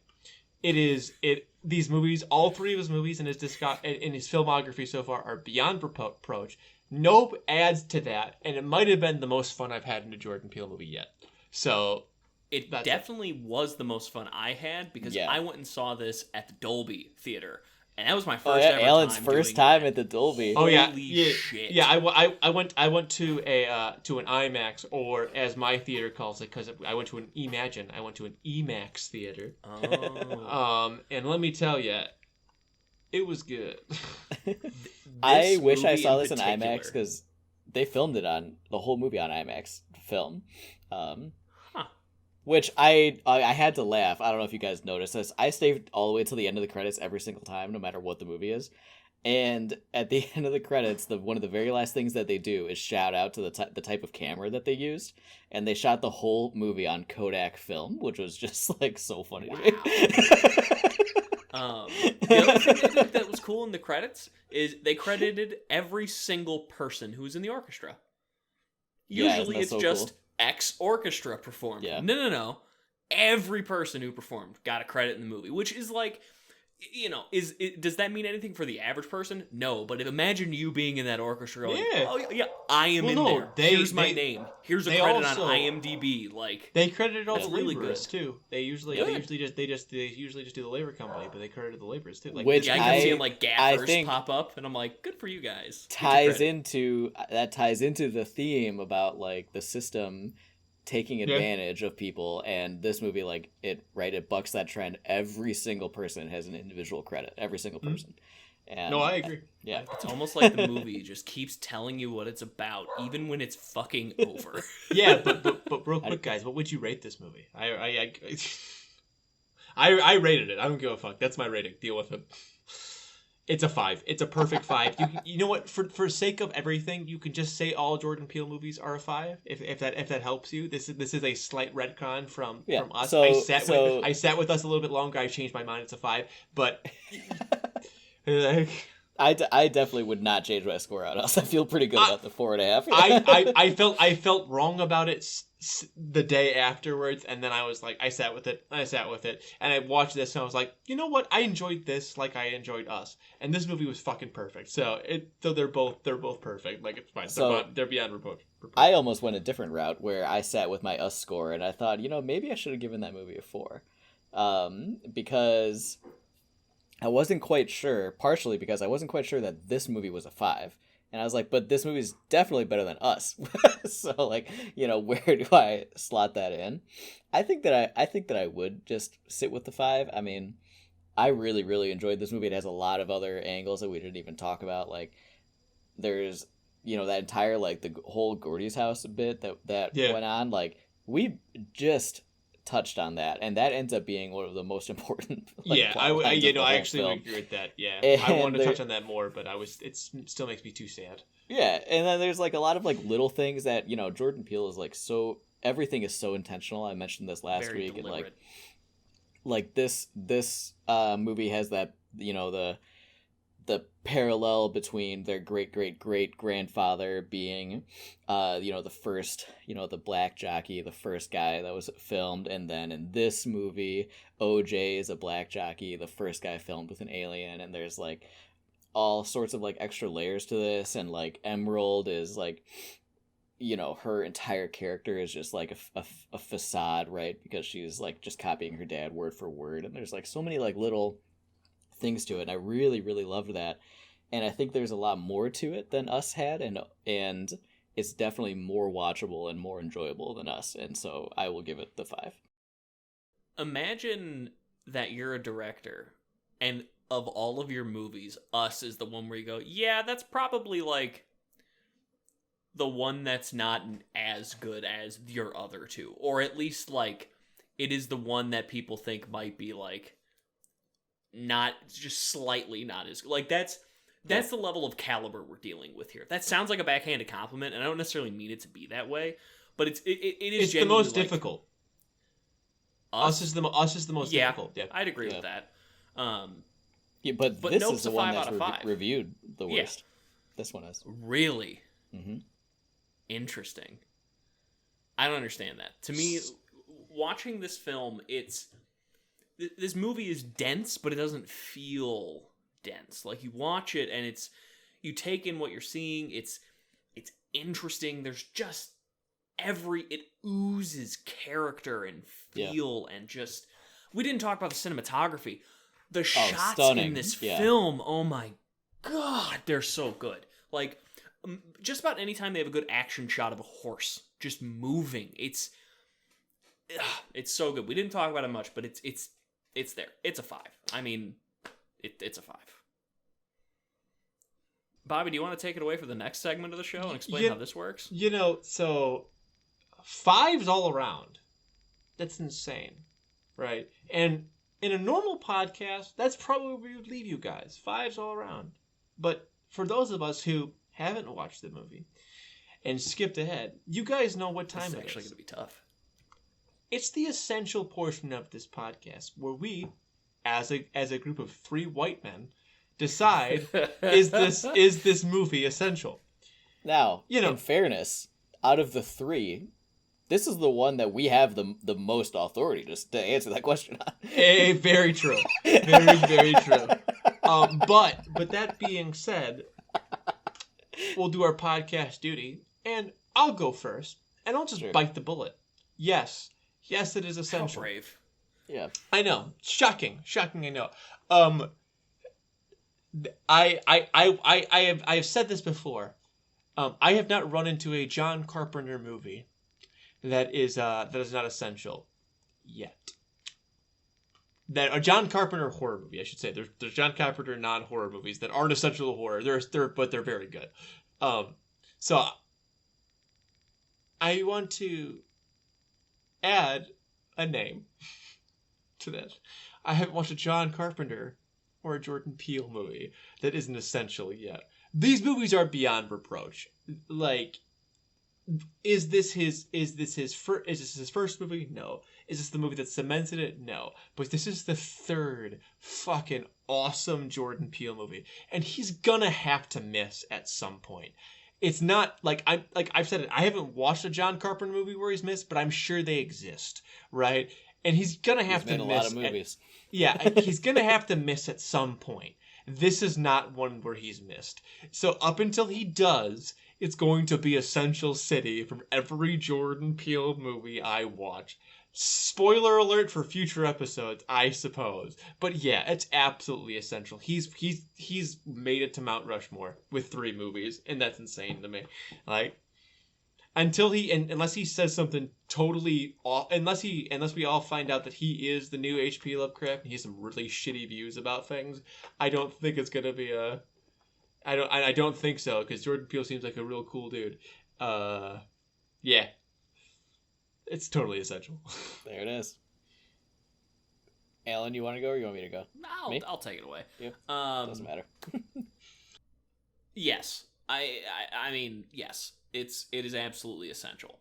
[SPEAKER 2] These movies, all 3 of his movies in his filmography so far are beyond reproach. No adds to that, and it might have been the most fun I've had in a Jordan Peele movie yet. So
[SPEAKER 3] it definitely was the most fun I had, because I went and saw this at the Dolby Theater. And that was my first ever
[SPEAKER 1] Alan's
[SPEAKER 3] time
[SPEAKER 1] first time at the Dolby.
[SPEAKER 2] Oh yeah,
[SPEAKER 3] shit.
[SPEAKER 2] Yeah. I went to an IMAX, or as my theater calls it, because I went to an Imagine. I went to an IMAX theater.
[SPEAKER 3] Oh.
[SPEAKER 2] And let me tell you, it was good.
[SPEAKER 1] I wish I saw this in IMAX, because they filmed it on the whole movie on IMAX film. Which I had to laugh. I don't know if you guys noticed this. I stayed all the way till the end of the credits every single time, no matter what the movie is. And at the end of the credits, one of the very last things that they do is shout out to the type of camera that they used. And they shot the whole movie on Kodak film, which was just like so funny to me.
[SPEAKER 3] The other thing that was cool in the credits is they credited every single person who was in the orchestra. Usually it's so just... cool? X orchestra performed. Yeah. No. Every person who performed got a credit in the movie, which is like, does that mean anything for the average person? No, but imagine you being in that orchestra going, I am there. Here's my name. Here's a credit on IMDb. Like,
[SPEAKER 2] they credited all the laborers too. They usually just do the labor company, but they credited the laborers too. Like,
[SPEAKER 3] which I can see like gaffers pop up, and I'm like, good for you guys.
[SPEAKER 1] Ties into the theme about like the system taking advantage of people, and this movie, like, it bucks that trend. Every single person has an individual credit. Every single person. And,
[SPEAKER 2] no, I agree.
[SPEAKER 1] Yeah.
[SPEAKER 3] It's almost like the movie just keeps telling you what it's about, even when it's fucking over.
[SPEAKER 2] Yeah, but real quick, guys, what would you rate this movie? I rated it. I don't give a fuck. That's my rating. Deal with it. It's a 5. It's a perfect 5. You know what? For sake of everything, you can just say all Jordan Peele movies are a 5. If that helps you. This is a slight retcon from us.
[SPEAKER 1] So,
[SPEAKER 2] I sat with us a little bit longer. I changed my mind. It's a 5. But like,
[SPEAKER 1] I definitely would not change my score on us. I feel pretty good about the 4.5.
[SPEAKER 2] I felt wrong about it the day afterwards, and then I was like, I sat with it, and I watched this, and I was like, you know what? I enjoyed this like I enjoyed Us, and this movie was fucking perfect. So they're both perfect. Like, it's fine.
[SPEAKER 1] So
[SPEAKER 2] they're beyond reproach.
[SPEAKER 1] I almost went a different route where I sat with my Us score, and I thought, maybe I should have given that movie a 4, because I wasn't quite sure. Partially because I wasn't quite sure that this movie was a 5. And I was like, but this movie's definitely better than Us. So, like, where do I slot that in? I think that I would just sit with the 5. I mean, I really, really enjoyed this movie. It has a lot of other angles that we didn't even talk about. Like, there's, that entire, like, the whole Gordy's house bit that went on. Like, we just touched on that, and that ends up being one of the most important. Like,
[SPEAKER 2] I actually would agree with that. Yeah, and I wanted to touch on that more, but it still makes me too sad. Yeah,
[SPEAKER 1] and then there's like a lot of like little things that Jordan Peele is like, so everything is so intentional. I mentioned this last week,
[SPEAKER 3] deliberate.
[SPEAKER 1] And like this movie has that the parallel between their great grandfather being the first the black jockey, the first guy that was filmed, and then in this movie OJ is a black jockey, the first guy filmed with an alien, and there's like all sorts of like extra layers to this, and like Emerald is like her entire character is just like a facade, right? Because she's like just copying her dad word for word, and there's like so many like little things to it, and I really, really loved that. And I think there's a lot more to it than Us had, and it's definitely more watchable and more enjoyable than Us, and so I will give it the 5.
[SPEAKER 3] Imagine that you're a director, and of all of your movies, Us is the one where you go, yeah, that's probably like the one that's not as good as your other two, or at least like it is the one that people think might be like not just slightly not as like that's the level of caliber we're dealing with here. That sounds like a backhanded compliment, and I don't necessarily mean it to be that way, but it is
[SPEAKER 2] the most
[SPEAKER 3] like,
[SPEAKER 2] difficult. Us is the most difficult. Yeah,
[SPEAKER 3] I'd agree with that.
[SPEAKER 1] But this is the one that's reviewed the worst. This one is
[SPEAKER 3] really interesting. I don't understand that. To me, watching this film, this movie is dense, but it doesn't feel dense. Like, you watch it and you take in what you're seeing. It's interesting. There's just it oozes character and feel and just. We didn't talk about the cinematography. The shots
[SPEAKER 1] stunning.
[SPEAKER 3] in this film, oh my god, they're so good. Like, just about any time they have a good action shot of a horse just moving, it's so good. We didn't talk about it much, but it's there. It's a 5. I mean, it's a 5. Bobby, do you want to take it away for the next segment of the show and explain how this works?
[SPEAKER 2] So 5s all around. That's insane, right? And in a normal podcast, that's probably where we would leave you guys. 5s all around. But for those of us who haven't watched the movie and skipped ahead, you guys know what time it is.
[SPEAKER 3] It's actually going to be tough.
[SPEAKER 2] It's the essential portion of this podcast where we, as a group of 3 white men, decide is this movie essential.
[SPEAKER 1] Now, in fairness, out of the 3, this is the one that we have the most authority just to answer that question on.
[SPEAKER 2] Very true. Very, very true. But that being said, we'll do our podcast duty, and I'll go first, and I'll just bite the bullet. Yes, it is essential.
[SPEAKER 3] How brave.
[SPEAKER 1] Yeah.
[SPEAKER 2] I know. Shocking, I know. I have said this before. I have not run into a John Carpenter movie that is not essential yet. That a John Carpenter horror movie, I should say. There's John Carpenter non-horror movies that aren't essential to horror. But they're very good. So I want to add a name to that. I haven't watched a John Carpenter or a Jordan Peele movie that isn't essential yet. These movies are beyond reproach. Like, is this his first movie? No. Is this the movie that cemented it? No. But this is the third fucking awesome Jordan Peele movie, and he's gonna have to miss at some point. It's not like I've said it. I haven't watched a John Carpenter movie where he's missed, but I'm sure they exist, right? And he's gonna have to miss
[SPEAKER 1] a lot of movies.
[SPEAKER 2] He's gonna have to miss at some point. This is not one where he's missed. So up until he does, it's going to be Essential City from every Jordan Peele movie I watch. Spoiler alert for future episodes, I suppose. But yeah, it's absolutely essential. He's made it to Mount Rushmore with 3 movies, and that's insane to me. Like, unless he says something totally off, unless we all find out that he is the new H.P. Lovecraft and he has some really shitty views about things, I don't think it's gonna be I don't think so, because Jordan Peele seems like a real cool dude. Yeah. It's totally essential.
[SPEAKER 1] There it is. Alan, you want to go or you want me to go?
[SPEAKER 3] I'll take it away.
[SPEAKER 1] Yeah. Doesn't matter.
[SPEAKER 3] Yes. I mean, yes. It is absolutely essential.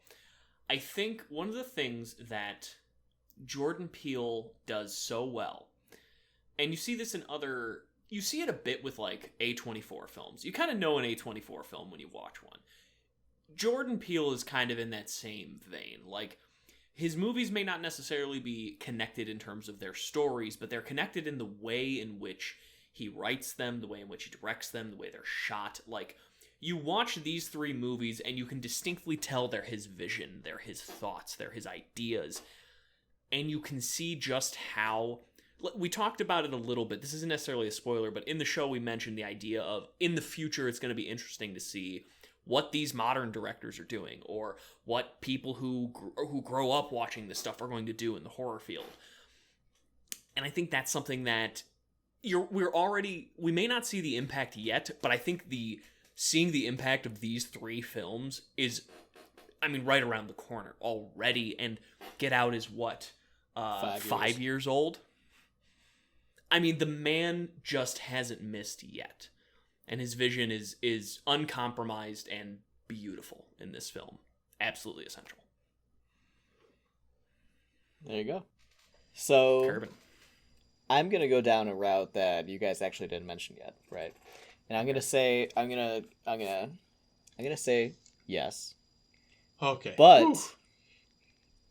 [SPEAKER 3] I think one of the things that Jordan Peele does so well, and you see this you see it a bit with like A24 films. You kind of know an A24 film when you watch one. Jordan Peele is kind of in that same vein. Like, his movies may not necessarily be connected in terms of their stories, but they're connected in the way in which he writes them, the way in which he directs them, the way they're shot. Like, you watch these 3 movies and you can distinctly tell they're his vision, they're his thoughts, they're his ideas. And you can see just how... We talked about it a little bit. This isn't necessarily a spoiler, but in the show we mentioned the idea of, in the future, it's going to be interesting to see what these modern directors are doing, or what people who grow up watching this stuff are going to do in the horror field. And I think that's something that we may not see the impact yet, but I think seeing the impact of these 3 films is, I mean, right around the corner already. And Get Out is what? 5 years old? I mean, the man just hasn't missed yet. And his vision is uncompromised and beautiful in this film. Absolutely essential.
[SPEAKER 1] There you go. So,
[SPEAKER 3] Kerbin.
[SPEAKER 1] I'm gonna go down a route that you guys actually didn't mention yet, right? And I'm gonna say yes.
[SPEAKER 2] Okay.
[SPEAKER 1] But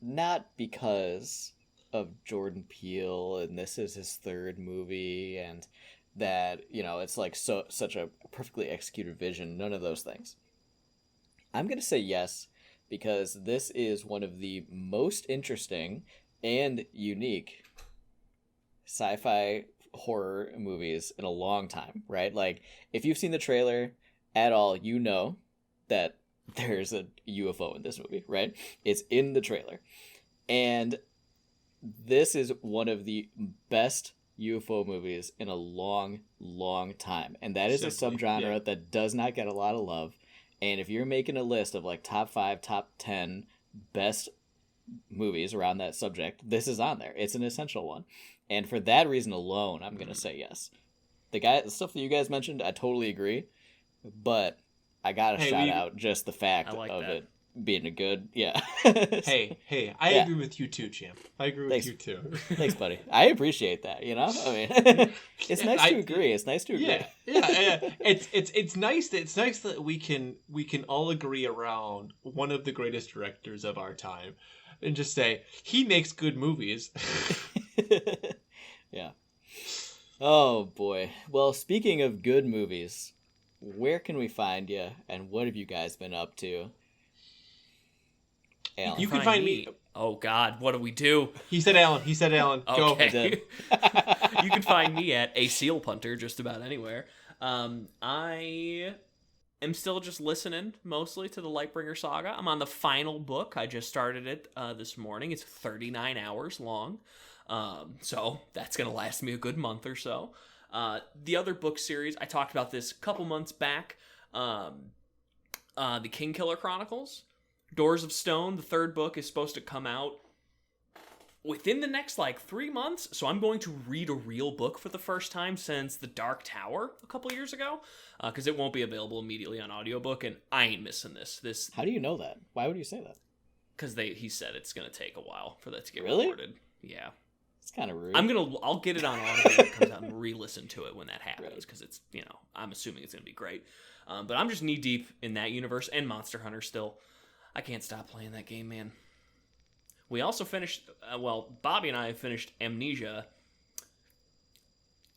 [SPEAKER 1] not because of Jordan Peele and this is his 3rd movie and that, it's like such a perfectly executed vision. None of those things. I'm going to say yes because this is one of the most interesting and unique sci-fi horror movies in a long time, right? Like, if you've seen the trailer at all, you know that there's a UFO in this movie, right? It's in the trailer. And this is one of the best UFO movies in a long, long time. And that is a subgenre that does not get a lot of love. And if you're making a list of like top 5, top 10 best movies around that subject, this is on there. It's an essential one. And for that reason alone, I'm going to say yes. The stuff that you guys mentioned, I totally agree. But I got to shout out just the fact of it being a good,
[SPEAKER 2] hey, I agree with you too, champ. I agree with you too.
[SPEAKER 1] Thanks, buddy. I appreciate that. I mean, it's nice to agree. It's nice to agree.
[SPEAKER 2] Yeah. It's nice that we can all agree around one of the greatest directors of our time, and just say he makes good movies.
[SPEAKER 1] Yeah. Oh boy. Well, speaking of good movies, where can we find you, and what have you guys been up to? Alan.
[SPEAKER 2] You can find me.
[SPEAKER 3] Oh God, what do we do?
[SPEAKER 2] He said Alan.
[SPEAKER 3] Okay. Go. You can find me at a seal punter just about anywhere. I am still just listening mostly to the Lightbringer saga. I'm on the final book. I just started it this morning. It's 39 hours long. So that's going to last me a good month or so. The other book series, I talked about this a couple months back. The Kingkiller Chronicles. Doors of Stone, the 3rd book, is supposed to come out within the next 3 months. So I'm going to read a real book for the first time since The Dark Tower a couple years ago, because it won't be available immediately on audiobook, and I ain't missing this.
[SPEAKER 1] How do you know that? Why would you say that?
[SPEAKER 3] Because he said it's going to take a while for that to get
[SPEAKER 1] really?
[SPEAKER 3] recorded. Yeah.
[SPEAKER 1] It's kind of rude.
[SPEAKER 3] I'll get it on Audible when it comes out and re-listen to it when that happens, because it's, I'm assuming it's going to be great. But I'm just knee deep in that universe and Monster Hunter still. I can't stop playing that game, man. We also finished, Bobby and I finished Amnesia,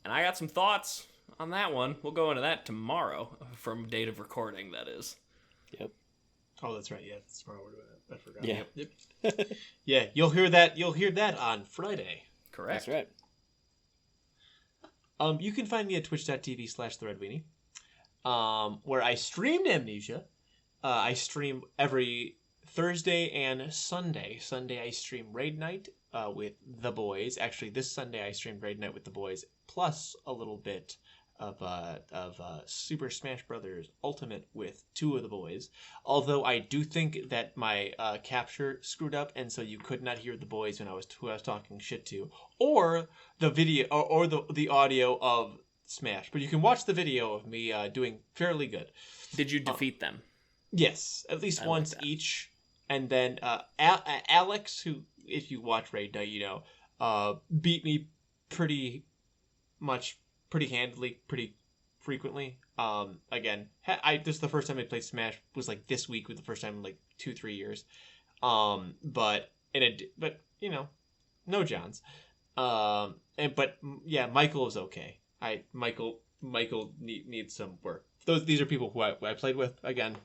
[SPEAKER 3] and I got some thoughts on that one. We'll go into that tomorrow, from date of recording, that is.
[SPEAKER 1] Yep.
[SPEAKER 2] Oh, that's right. Yeah, that's tomorrow. I forgot.
[SPEAKER 1] Yeah.
[SPEAKER 2] Yep. Yeah, you'll hear that on Friday.
[SPEAKER 3] Correct.
[SPEAKER 1] That's
[SPEAKER 2] right. You can find me at twitch.tv/theredweenie, where I streamed Amnesia. I stream every Thursday and Sunday. Sunday I stream Raid Night with the boys. Actually, this Sunday I streamed Raid Night with the boys, plus a little bit of Super Smash Brothers Ultimate with two of the boys. Although I do think that my capture screwed up, and so you could not hear the boys who I was talking shit to, or the video or the audio of Smash. But you can watch the video of me doing fairly good.
[SPEAKER 3] Did you defeat them?
[SPEAKER 2] Yes, at least once each. And then Alex, who, if you watch Raid Night, beat me pretty handily, pretty frequently. Again, this is the first time I played Smash. Was this week was the first time in 2-3 years. But no Johns. Michael is okay. Michael needs some work. These are people who I played with. Again,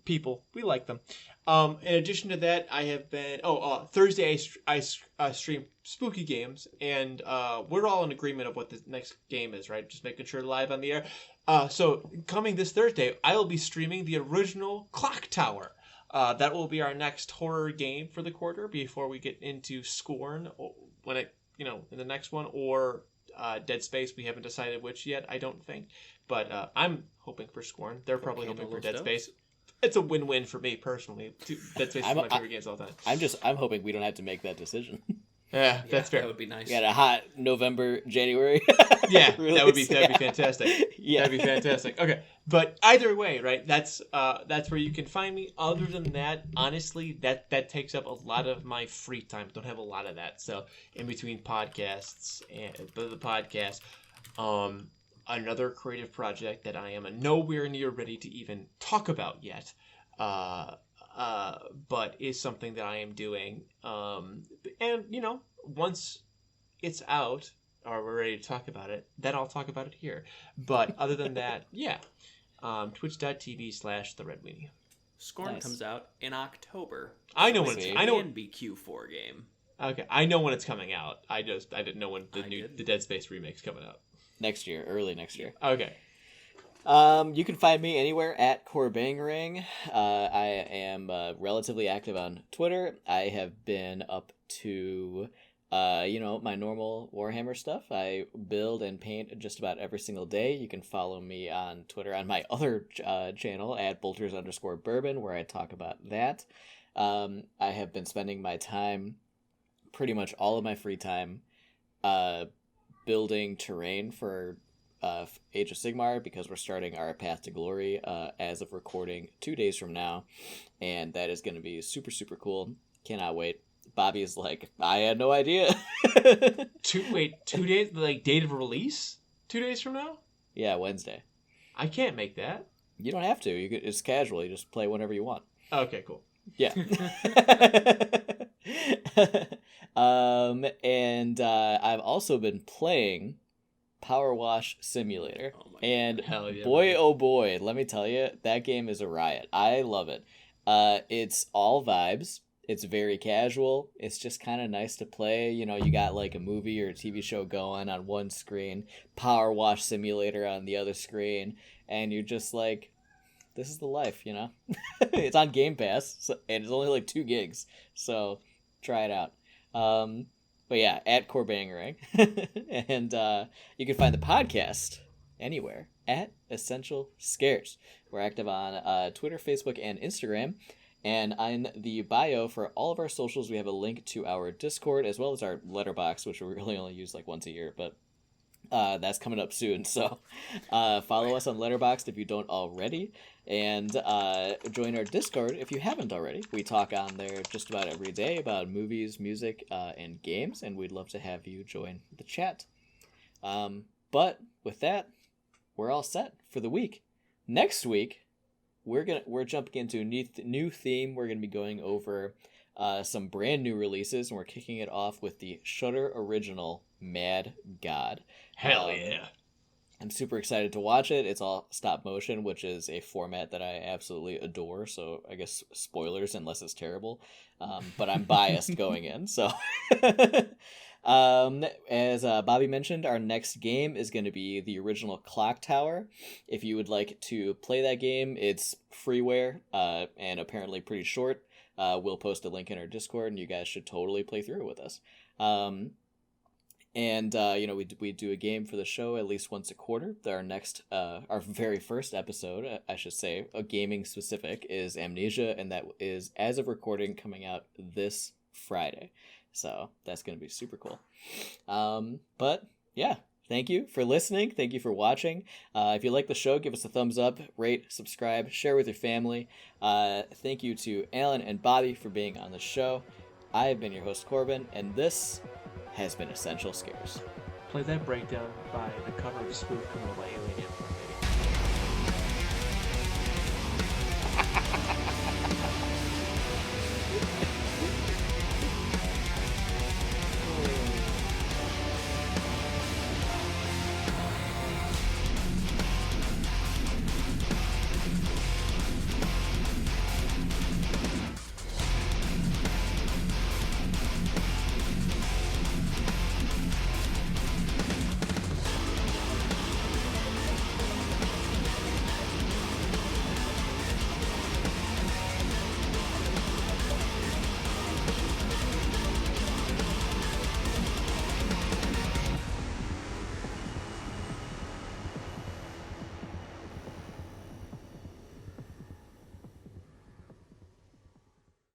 [SPEAKER 2] people, we like them. In addition to that, I have been Thursday I stream spooky games, and we're all in agreement of what the next game is, right? Just making sure live on the air. So coming this Thursday, I will be streaming the original Clock Tower. That will be our next horror game for the quarter before we get into Scorn when in the next one, or Dead Space. We haven't decided which yet, I don't think, but I'm hoping for Scorn. They're probably hoping for Dead Space. It's a win-win for me personally. Dead Space is my favorite games all the time.
[SPEAKER 1] I'm hoping we don't have to make that decision.
[SPEAKER 2] Yeah, that's fair.
[SPEAKER 3] That would be nice.
[SPEAKER 1] You got a hot November, January.
[SPEAKER 2] Yeah, that'd be fantastic.
[SPEAKER 1] Yeah,
[SPEAKER 2] that'd be fantastic. Okay, but either way, right? That's where you can find me. Other than that, honestly, that takes up a lot of my free time. Don't have a lot of that. So in between podcasts and the podcast, another creative project that I am nowhere near ready to even talk about yet, but is something that I am doing. And once it's out or we're ready to talk about it, then I'll talk about it here. But other than that, yeah, twitch.tv/theredweenie.
[SPEAKER 3] Scorn comes out in October.
[SPEAKER 2] I know when it's. I know.
[SPEAKER 3] It can be Q4 game.
[SPEAKER 2] Okay, I know when it's coming out. I didn't know when the Dead Space remake's coming out.
[SPEAKER 1] Next year, early next year.
[SPEAKER 2] Okay.
[SPEAKER 1] You can find me anywhere at CoreBangering. I am relatively active on Twitter. I have been up to, my normal Warhammer stuff. I build and paint just about every single day. You can follow me on Twitter on my other channel at Bolters_Bourbon, where I talk about that. I have been spending my time, pretty much all of my free time, building terrain for Age of Sigmar, because we're starting our Path to Glory as of recording 2 days from now, and that is going to be super, super cool. Cannot wait. Bobby is like, I had no idea.
[SPEAKER 2] 2 days, date of release? 2 days from now?
[SPEAKER 1] Yeah, Wednesday.
[SPEAKER 2] I can't make that.
[SPEAKER 1] You don't have to. It's casual. You just play whenever you want.
[SPEAKER 2] Okay, cool.
[SPEAKER 1] Yeah. And I've also been playing Power Wash Simulator. And
[SPEAKER 2] hell yeah,
[SPEAKER 1] boy, oh boy, let me tell you, that game is a riot. I love it. It's all vibes. It's very casual. It's just kind of nice to play. You got a movie or a TV show going on one screen, Power Wash Simulator on the other screen, and you're just like, this is the life, It's on Game Pass, and it's only 2 gigs, so try it out. But yeah, at CoreBangering. And you can find the podcast anywhere at Essential Scares. We're active on Twitter, Facebook, and Instagram. And in the bio for all of our socials, we have a link to our Discord as well as our Letterboxd, which we really only use like once a year, but that's coming up soon. So follow us on Letterboxd if you don't already, and join our Discord if you haven't already. We talk on there just about every day about movies, music, and games, and we'd love to have you join the chat. But with that, we're all set for the week. Next week, we're jumping into a new theme. We're gonna be going over some brand new releases, and we're kicking it off with the Shudder original Mad God.
[SPEAKER 2] Hell yeah!
[SPEAKER 1] I'm super excited to watch it. It's all stop motion, which is a format that I absolutely adore. So I guess spoilers unless it's terrible. But I'm biased going in. So as Bobby mentioned, our next game is going to be the original Clock Tower. If you would like to play that game, it's freeware and apparently pretty short. We'll post a link in our Discord, and you guys should totally play through it with us. And we do a game for the show at least once a quarter. Our very first episode, I should say, a gaming specific, is Amnesia, and that is, as of recording, coming out this Friday. So that's going to be super cool. But yeah, thank you for listening. Thank you for watching. If you like the show, give us a thumbs up, rate, subscribe, share with your family. Thank you to Alan and Bobby for being on the show. I have been your host, Corbin, and this has been Essential Scares.
[SPEAKER 2] Play that breakdown by the cover of Smooth Criminal by Alien.